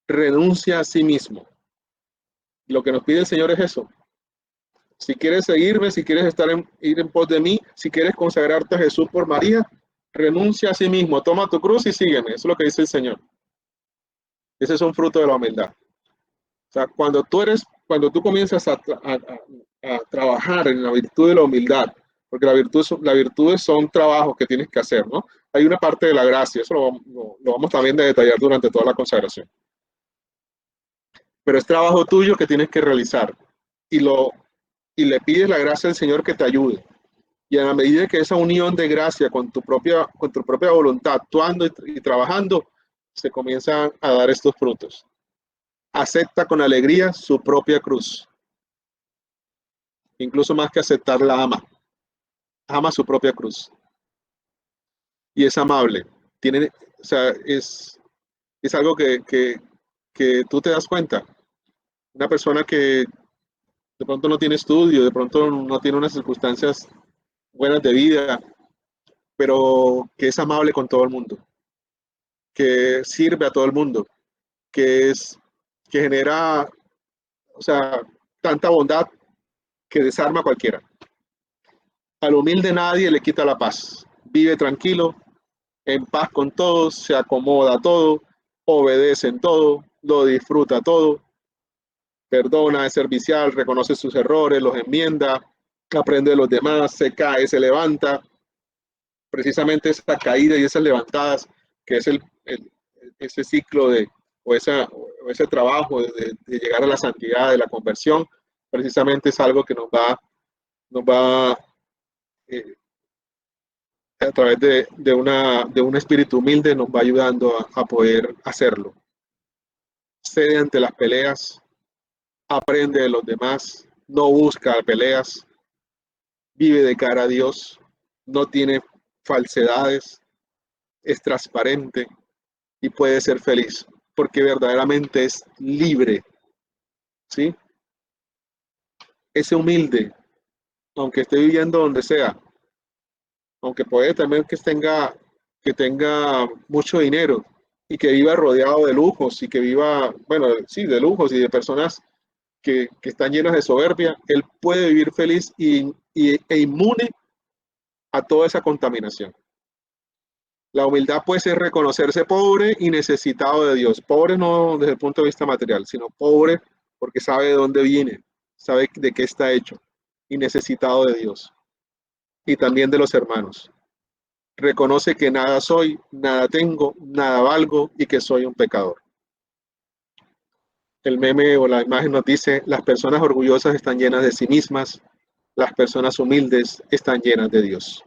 renuncia a sí mismo. Lo que nos pide el Señor es eso. Si quieres seguirme, si quieres ir en pos de mí, si quieres consagrarte a Jesús por María, renuncia a sí mismo, toma tu cruz y sígueme. Eso es lo que dice el Señor. Ese es un fruto de la humildad. O sea, cuando tú comienzas a trabajar en la virtud de la humildad, porque las virtudes son trabajos que tienes que hacer, ¿no? Hay una parte de la gracia, eso lo vamos también a detallar durante toda la consagración. Pero es trabajo tuyo que tienes que realizar y le pides la gracia al Señor que te ayude. Y a la medida que esa unión de gracia con tu propia voluntad, actuando y trabajando, se comienzan a dar estos frutos. Acepta con alegría su propia cruz. Incluso más que aceptarla, ama su propia cruz. Y es amable. O sea, es algo que tú te das cuenta. Una persona que de pronto no tiene estudio, de pronto no tiene unas circunstancias buenas de vida, pero que es amable con todo el mundo, que sirve a todo el mundo, que genera, o sea, tanta bondad que desarma a cualquiera. Al humilde nadie le quita la paz. Vive tranquilo, en paz con todos, se acomoda a todo, obedece en todo, lo disfruta todo, perdona, es servicial, reconoce sus errores, los enmienda, aprende de los demás, se cae, se levanta. Precisamente esa caída y esas levantadas, que es ese ciclo o ese trabajo de llegar a la santidad, de la conversión, precisamente es algo que nos va a través de un espíritu humilde, nos va ayudando a poder hacerlo. Cede ante las peleas, aprende de los demás, no busca peleas, vive de cara a Dios, no tiene falsedades, es transparente y puede ser feliz, porque verdaderamente es libre, ¿sí? Ese humilde, aunque esté viviendo donde sea, aunque puede también que tenga mucho dinero y que viva rodeado de lujos y que viva, bueno, sí, de lujos y de personas que están llenas de soberbia, él puede vivir feliz e inmune a toda esa contaminación. La humildad puede ser reconocerse pobre y necesitado de Dios. Pobre no desde el punto de vista material, sino pobre porque sabe de dónde viene, sabe de qué está hecho y necesitado de Dios y también de los hermanos. Reconoce que nada soy, nada tengo, nada valgo y que soy un pecador. El meme o la imagen nos dice, las personas orgullosas están llenas de sí mismas, las personas humildes están llenas de Dios.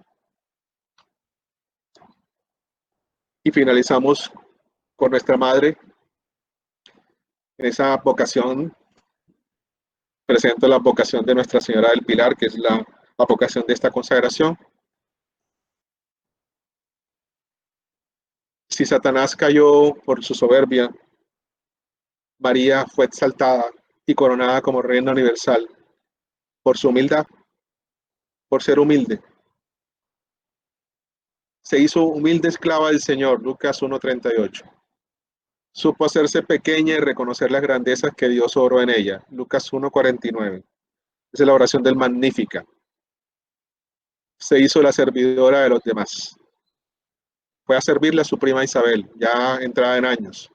Y finalizamos con nuestra madre, en esa vocación. Presento la vocación de Nuestra Señora del Pilar, que es la vocación de esta consagración. Si Satanás cayó por su soberbia, María fue exaltada y coronada como reina universal por su humildad, por ser humilde. Se hizo humilde esclava del Señor, Lucas 1:38. Supo hacerse pequeña y reconocer las grandezas que Dios obró en ella. Lucas 1:49. Esa es la oración del Magnífica. Se hizo la servidora de los demás. Fue a servirle a su prima Isabel, ya entrada en años.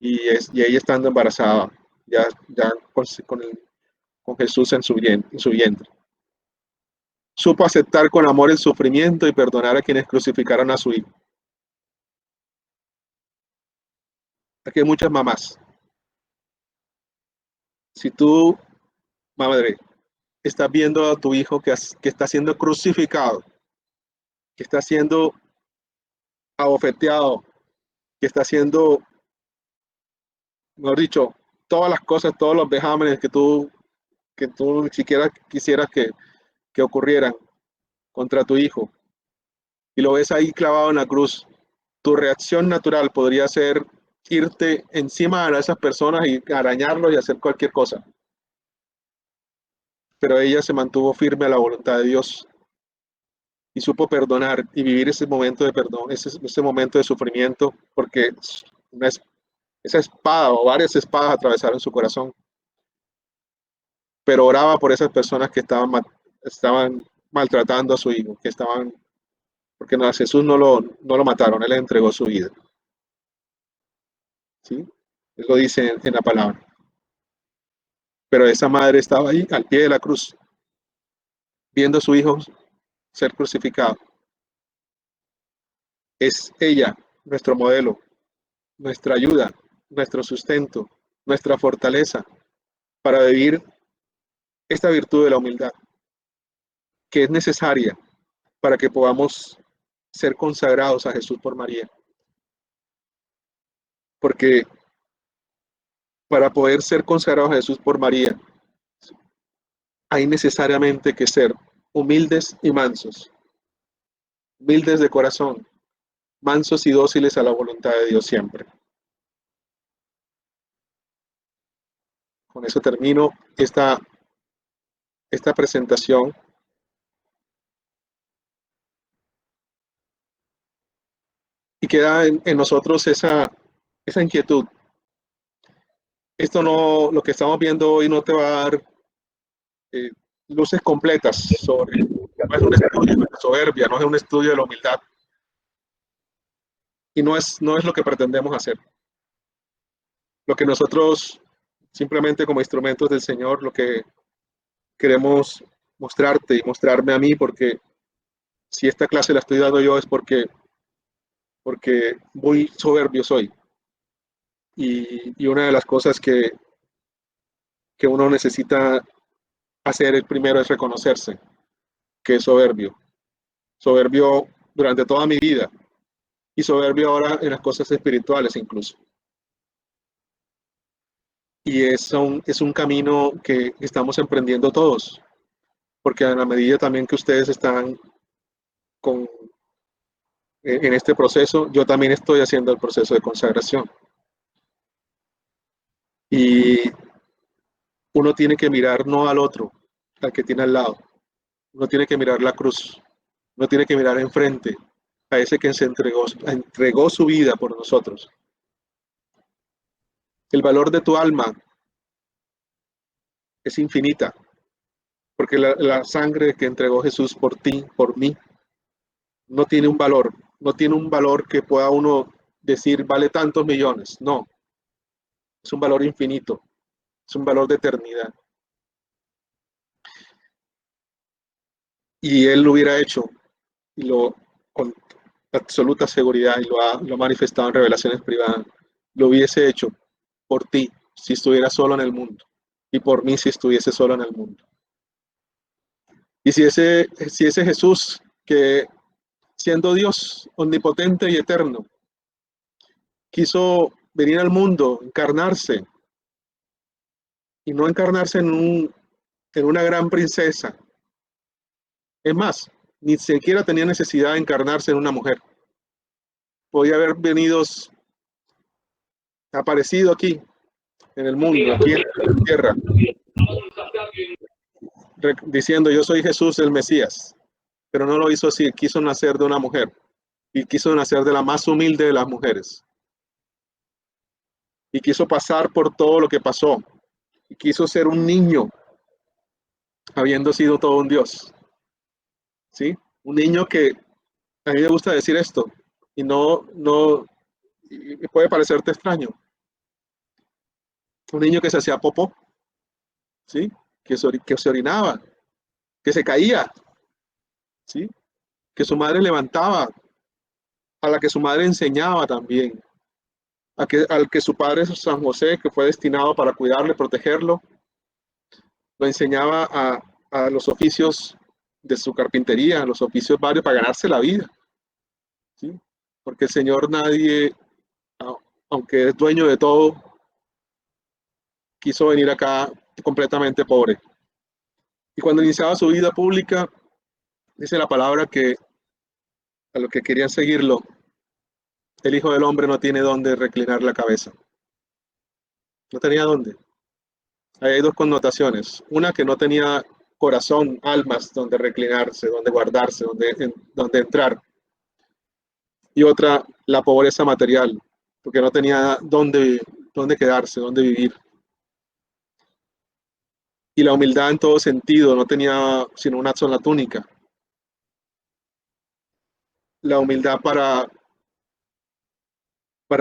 Y ella estando embarazada, ya con Jesús en su vientre. Supo aceptar con amor el sufrimiento y perdonar a quienes crucificaron a su hijo. Aquí hay muchas mamás. Si tú, madre, estás viendo a tu hijo que está siendo crucificado, que está siendo abofeteado, que está siendo, mejor dicho, todas las cosas, todos los vejámenes que tú ni siquiera quisieras que ocurrieran contra tu hijo, y lo ves ahí clavado en la cruz, tu reacción natural podría ser irte encima de esas personas y arañarlos y hacer cualquier cosa. Pero ella se mantuvo firme a la voluntad de Dios y supo perdonar y vivir ese momento de perdón, ese momento de sufrimiento, porque esa espada o varias espadas atravesaron su corazón. Pero oraba por esas personas que estaban maltratando a su hijo, porque a Jesús no lo mataron, él le entregó su vida. ¿Sí? Él lo dice en la palabra. Pero esa madre estaba ahí al pie de la cruz, viendo a su hijo ser crucificado. Es ella nuestro modelo, nuestra ayuda, nuestro sustento, nuestra fortaleza para vivir esta virtud de la humildad, que es necesaria para que podamos ser consagrados a Jesús por María. Porque para poder ser consagrados a Jesús por María, hay necesariamente que ser humildes y mansos, humildes de corazón, mansos y dóciles a la voluntad de Dios siempre. Con eso termino esta presentación. Y queda en nosotros esa inquietud. Lo que estamos viendo hoy no te va a dar luces completas sobre, no es un estudio de la soberbia, no es un estudio de la humildad. Y no es lo que pretendemos hacer. Lo que nosotros, simplemente como instrumentos del Señor, lo que queremos mostrarte y mostrarme a mí, porque si esta clase la estoy dando yo es porque muy soberbio soy. Y una de las cosas que uno necesita hacer el primero es reconocerse que es soberbio. Soberbio durante toda mi vida y soberbio ahora en las cosas espirituales incluso. Y es un camino que estamos emprendiendo todos, porque a la medida también que ustedes están en este proceso, yo también estoy haciendo el proceso de consagración. Y uno tiene que mirar no al otro, al que tiene al lado. Uno tiene que mirar la cruz. Uno tiene que mirar enfrente a ese que se entregó su vida por nosotros. El valor de tu alma es infinita, porque la sangre que entregó Jesús por ti, por mí, no tiene un valor que pueda uno decir vale tantos millones. No, es un valor infinito, es un valor de eternidad. Y Él lo hubiera hecho, con absoluta seguridad, y lo ha manifestado en revelaciones privadas, lo hubiese hecho por ti si estuviera solo en el mundo, y por mí si estuviese solo en el mundo. Y si ese Jesús, que siendo Dios omnipotente y eterno, quiso venir al mundo, encarnarse, y no encarnarse en una gran princesa. Es más, ni siquiera tenía necesidad de encarnarse en una mujer. Podía haber aparecido aquí, en el mundo, aquí en la tierra, diciendo yo soy Jesús el Mesías, pero no lo hizo así, quiso nacer de una mujer y quiso nacer de la más humilde de las mujeres, y quiso pasar por todo lo que pasó, y quiso ser un niño, habiendo sido todo un Dios, ¿sí? Un niño que, a mí me gusta decir esto, y y puede parecerte extraño, un niño que se hacía popó, ¿sí? Que se orinaba, que se caía, ¿sí? Que su madre levantaba, a la que su madre enseñaba también, al que su padre San José, que fue destinado para cuidarle, protegerlo, lo enseñaba a los oficios de su carpintería, a los oficios varios para ganarse la vida, ¿sí? Porque el Señor nadie, aunque es dueño de todo, quiso venir acá completamente pobre. Y cuando iniciaba su vida pública, dice la palabra que a los que querían seguirlo, el Hijo del Hombre no tiene dónde reclinar la cabeza. No tenía dónde. Ahí hay dos connotaciones. Una, que no tenía corazón, almas donde reclinarse, donde guardarse, donde entrar. Y otra, la pobreza material, porque no tenía dónde quedarse, dónde vivir. Y la humildad en todo sentido, no tenía sino una sola túnica. La humildad para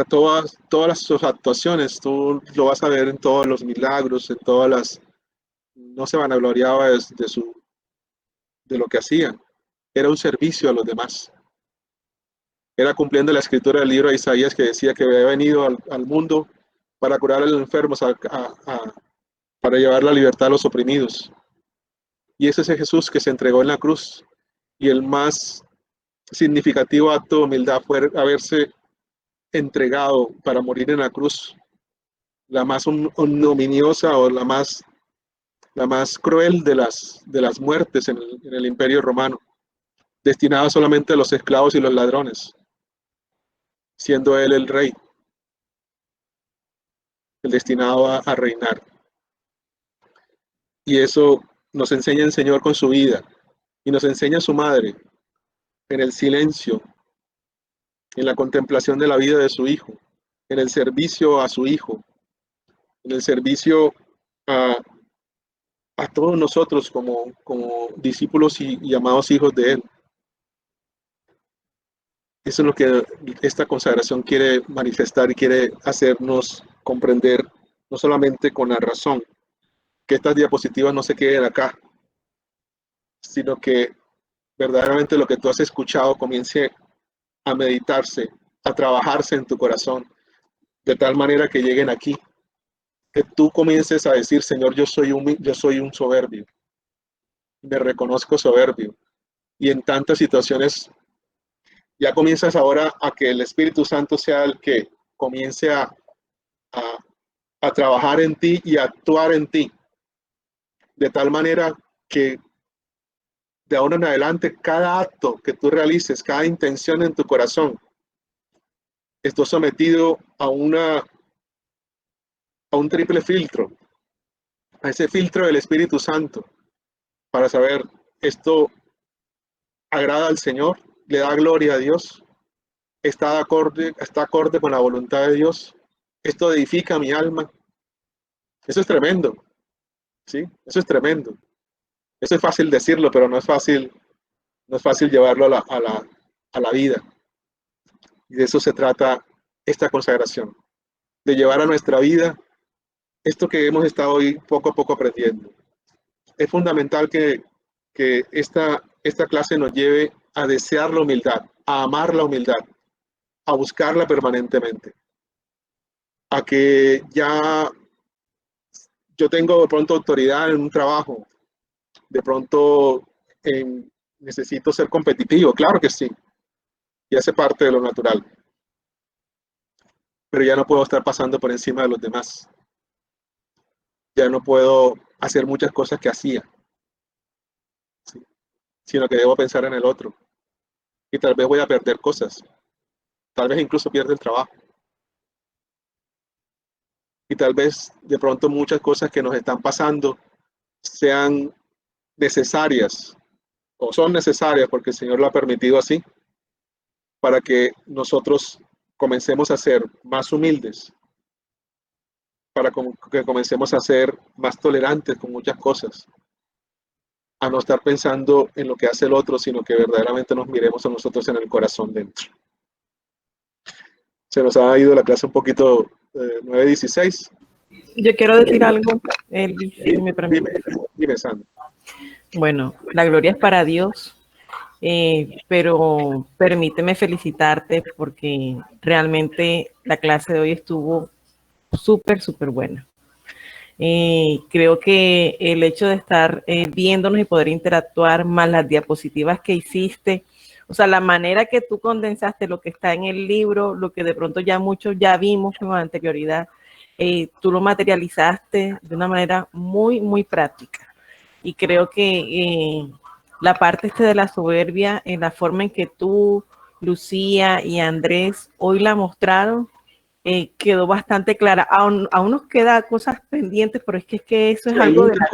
todas sus actuaciones, tú lo vas a ver en todos los milagros, en todas las... No se vanagloriaba de lo que hacía, era un servicio a los demás. Era cumpliendo la escritura del libro de Isaías, que decía que había venido al mundo para curar a los enfermos, para llevar la libertad a los oprimidos. Y ese es el Jesús que se entregó en la cruz. Y el más significativo acto de humildad fue haberse entregado para morir en la cruz, la más ignominiosa o la más cruel de las muertes en el Imperio Romano, destinada solamente a los esclavos y los ladrones, siendo él el rey, el destinado a reinar. Y eso nos enseña el Señor con su vida, y nos enseña su madre en el silencio, en la contemplación de la vida de su hijo, en el servicio a su hijo, en el servicio a, a todos nosotros como discípulos y amados hijos de Él. Eso es lo que esta consagración quiere manifestar y quiere hacernos comprender, no solamente con la razón, que estas diapositivas no se queden acá, sino que verdaderamente lo que tú has escuchado comience a meditarse, a trabajarse en tu corazón, de tal manera que lleguen aquí, que tú comiences a decir, Señor, yo soy un soberbio, me reconozco soberbio, y en tantas situaciones ya comienzas ahora a que el Espíritu Santo sea el que comience a, a trabajar en ti y a actuar en ti, de tal manera que de ahora en adelante cada acto que tú realices, cada intención en tu corazón, esté sometido a un triple filtro, a ese filtro del Espíritu Santo, para saber, esto agrada al Señor, le da gloria a Dios, está acorde con la voluntad de Dios, esto edifica mi alma. Eso es tremendo, ¿sí? Eso es tremendo. Eso es fácil decirlo, pero no es fácil llevarlo a la vida. Y de eso se trata esta consagración, de llevar a nuestra vida esto que hemos estado hoy poco a poco aprendiendo. Es fundamental que esta clase nos lleve a desear la humildad, a amar la humildad, a buscarla permanentemente, a que ya yo tengo de pronto autoridad en un trabajo, de pronto necesito ser competitivo, claro que sí, y hace parte de lo natural, pero ya no puedo estar pasando por encima de los demás, ya no puedo hacer muchas cosas que hacía, ¿sí? Sino que debo pensar en el otro, y tal vez voy a perder cosas, tal vez incluso pierda el trabajo, y tal vez de pronto muchas cosas que nos están pasando sean necesarias o son necesarias porque el Señor lo ha permitido así, para que nosotros comencemos a ser más humildes, para que comencemos a ser más tolerantes con muchas cosas, a no estar pensando en lo que hace el otro, sino que verdaderamente nos miremos a nosotros en el corazón dentro. Se nos ha ido la clase un poquito 9:16. Yo quiero decir algo, Elvis, si me permite. Dime, Sandra. Bueno, la gloria es para Dios, pero permíteme felicitarte porque realmente la clase de hoy estuvo súper, súper buena. Creo que el hecho de estar viéndonos y poder interactuar, más las diapositivas que hiciste, o sea, la manera que tú condensaste lo que está en el libro, lo que de pronto ya muchos ya vimos con anterioridad, tú lo materializaste de una manera muy, muy práctica. Y creo que la parte de la soberbia, en la forma en que tú, Lucía y Andrés hoy la mostraron, quedó bastante clara. Aún nos queda cosas pendientes, pero es que eso es algo de la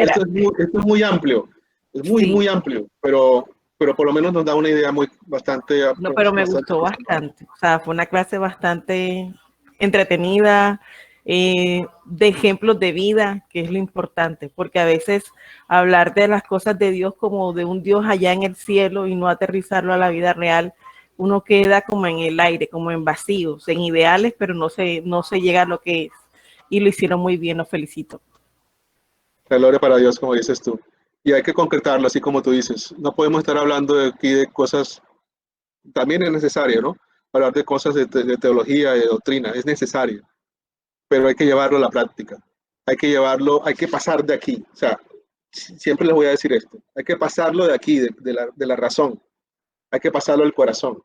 esto es muy amplio, es muy, sí, muy amplio, pero por lo menos nos da una idea bastante... No, pero me gustó bastante. O sea, fue una clase bastante entretenida, de ejemplos de vida, que es lo importante, porque a veces hablar de las cosas de Dios como de un Dios allá en el cielo y no aterrizarlo a la vida real, uno queda como en el aire, como en vacíos, en ideales, pero no se llega a lo que es. Y lo hicieron muy bien, los felicito. La gloria para Dios, como dices tú. Y hay que concretarlo, así como tú dices. No podemos estar hablando de aquí de cosas, también es necesario, ¿no? Hablar de cosas de teología, de doctrina, es necesario, pero hay que llevarlo a la práctica. Hay que llevarlo, hay que pasar de aquí. O sea, siempre les voy a decir esto, hay que pasarlo de aquí, de la razón. Hay que pasarlo al corazón,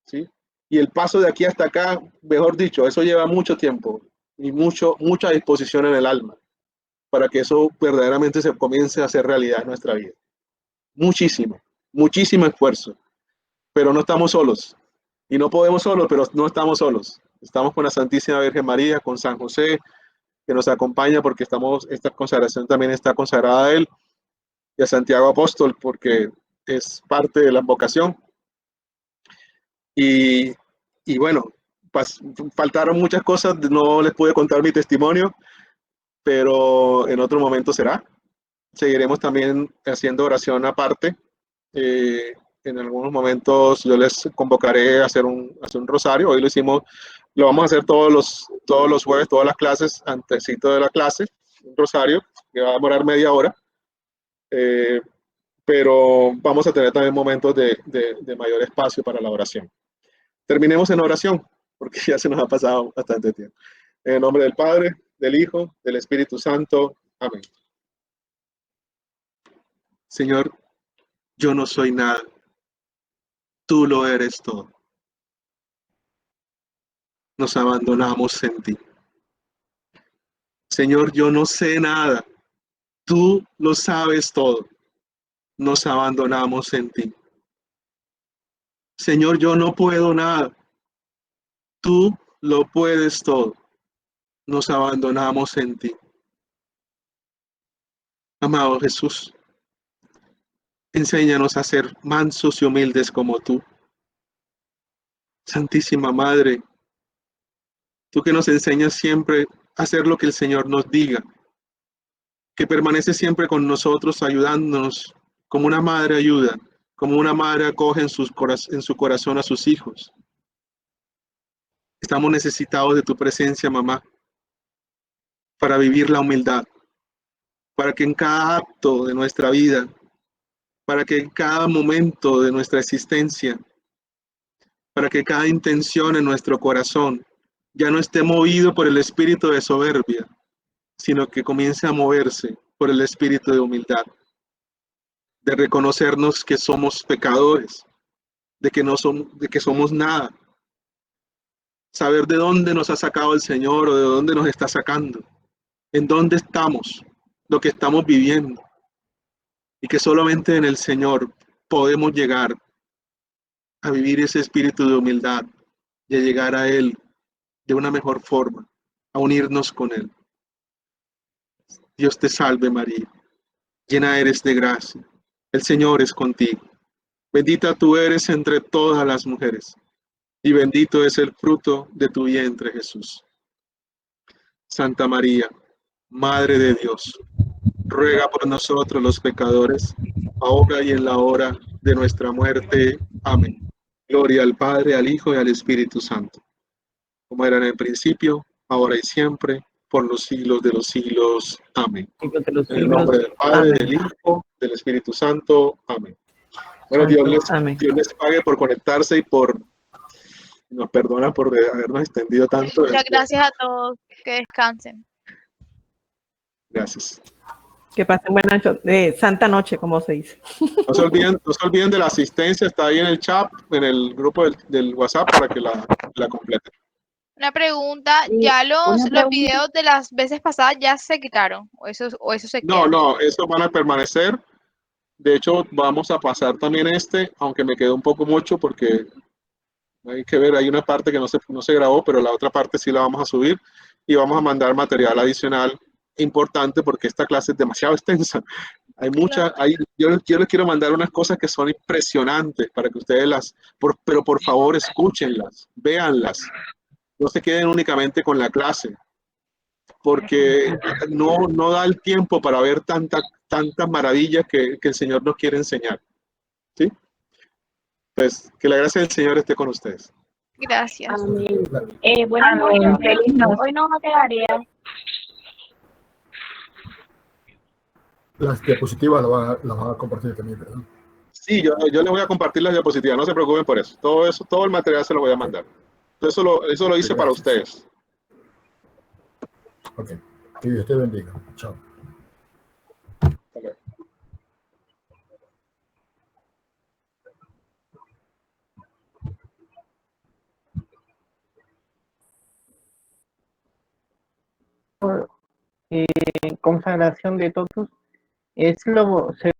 ¿sí? Y el paso de aquí hasta acá, mejor dicho, eso lleva mucho tiempo y mucha disposición en el alma para que eso verdaderamente se comience a hacer realidad en nuestra vida. Muchísimo, muchísimo esfuerzo, pero no estamos solos. Y no podemos solos, pero no estamos solos. Estamos con la Santísima Virgen María, con San José, que nos acompaña porque esta consagración también está consagrada a él, y a Santiago Apóstol porque es parte de la vocación. Y, y bueno, faltaron muchas cosas, no les pude contar mi testimonio, pero en otro momento será. Seguiremos también haciendo oración aparte. En algunos momentos yo les convocaré a hacer un rosario. Hoy lo vamos a hacer todos los jueves, todas las clases, antesito de la clase, un rosario que va a demorar media hora. Pero vamos a tener también momentos de mayor espacio para la oración. Terminemos en oración, porque ya se nos ha pasado bastante tiempo. En el nombre del Padre, del Hijo, del Espíritu Santo. Amén. Señor, yo no soy nada. Tú lo eres todo. Nos abandonamos en ti. Señor, yo no sé nada. Tú lo sabes todo. Nos abandonamos en ti. Señor, yo no puedo nada. Tú lo puedes todo. Nos abandonamos en ti. Amado Jesús, enséñanos a ser mansos y humildes como tú. Santísima Madre, tú que nos enseñas siempre a hacer lo que el Señor nos diga, que permanece siempre con nosotros ayudándonos como una madre ayuda, como una madre acoge en su corazón a sus hijos. Estamos necesitados de tu presencia, mamá, para vivir la humildad, para que en cada acto de nuestra vida, para que en cada momento de nuestra existencia, para que cada intención en nuestro corazón ya no esté movido por el espíritu de soberbia, sino que comience a moverse por el espíritu de humildad, de reconocernos que somos pecadores, de que somos nada, saber de dónde nos ha sacado el Señor o de dónde nos está sacando, en dónde estamos, lo que estamos viviendo, y que solamente en el Señor podemos llegar a vivir ese espíritu de humildad y a llegar a Él de una mejor forma, a unirnos con Él. Dios te salve María, llena eres de gracia, el Señor es contigo. Bendita tú eres entre todas las mujeres, y bendito es el fruto de tu vientre, Jesús. Santa María, Madre de Dios, ruega por nosotros los pecadores, ahora y en la hora de nuestra muerte. Amén. Gloria al Padre, al Hijo y al Espíritu Santo, como era en el principio, ahora y siempre, por los siglos de los siglos. Amén. De los En el siglos. nombre del Padre, Amén. del Hijo, del Espíritu Santo. Amén. Bueno, Dios Amén. les pague por conectarse y nos perdona por habernos extendido tanto. Muchas gracias a todos. Que descansen. Gracias. Que pasen buena santa noche, como se dice. No se olviden de la asistencia, está ahí en el chat, en el grupo del WhatsApp para que la completen. Una pregunta, ¿ya los videos de las veces pasadas ya se quitaron? ¿O eso se queda? No, esos van a permanecer. De hecho, vamos a pasar también aunque me quedó un poco mucho porque hay que ver, hay una parte que no se grabó, pero la otra parte sí la vamos a subir y vamos a mandar material adicional importante porque esta clase es demasiado extensa. Hay muchas, yo les quiero mandar unas cosas que son impresionantes para que ustedes pero por favor escúchenlas, véanlas, no se queden únicamente con la clase, porque no da el tiempo para ver tantas maravillas que el Señor nos quiere enseñar. ¿Sí? Pues que la gracia del Señor esté con ustedes. Gracias. Amén. Buenas noches. Feliz noche. Hoy no quedaría. Las diapositivas las van a compartir también, ¿verdad? Sí, yo les voy a compartir las diapositivas, no se preocupen por eso. Todo el material se lo voy a mandar. Entonces, eso lo hice para ustedes. Ok. Que Dios te bendiga. Chao. Hasta luego. Consagración de todos es lo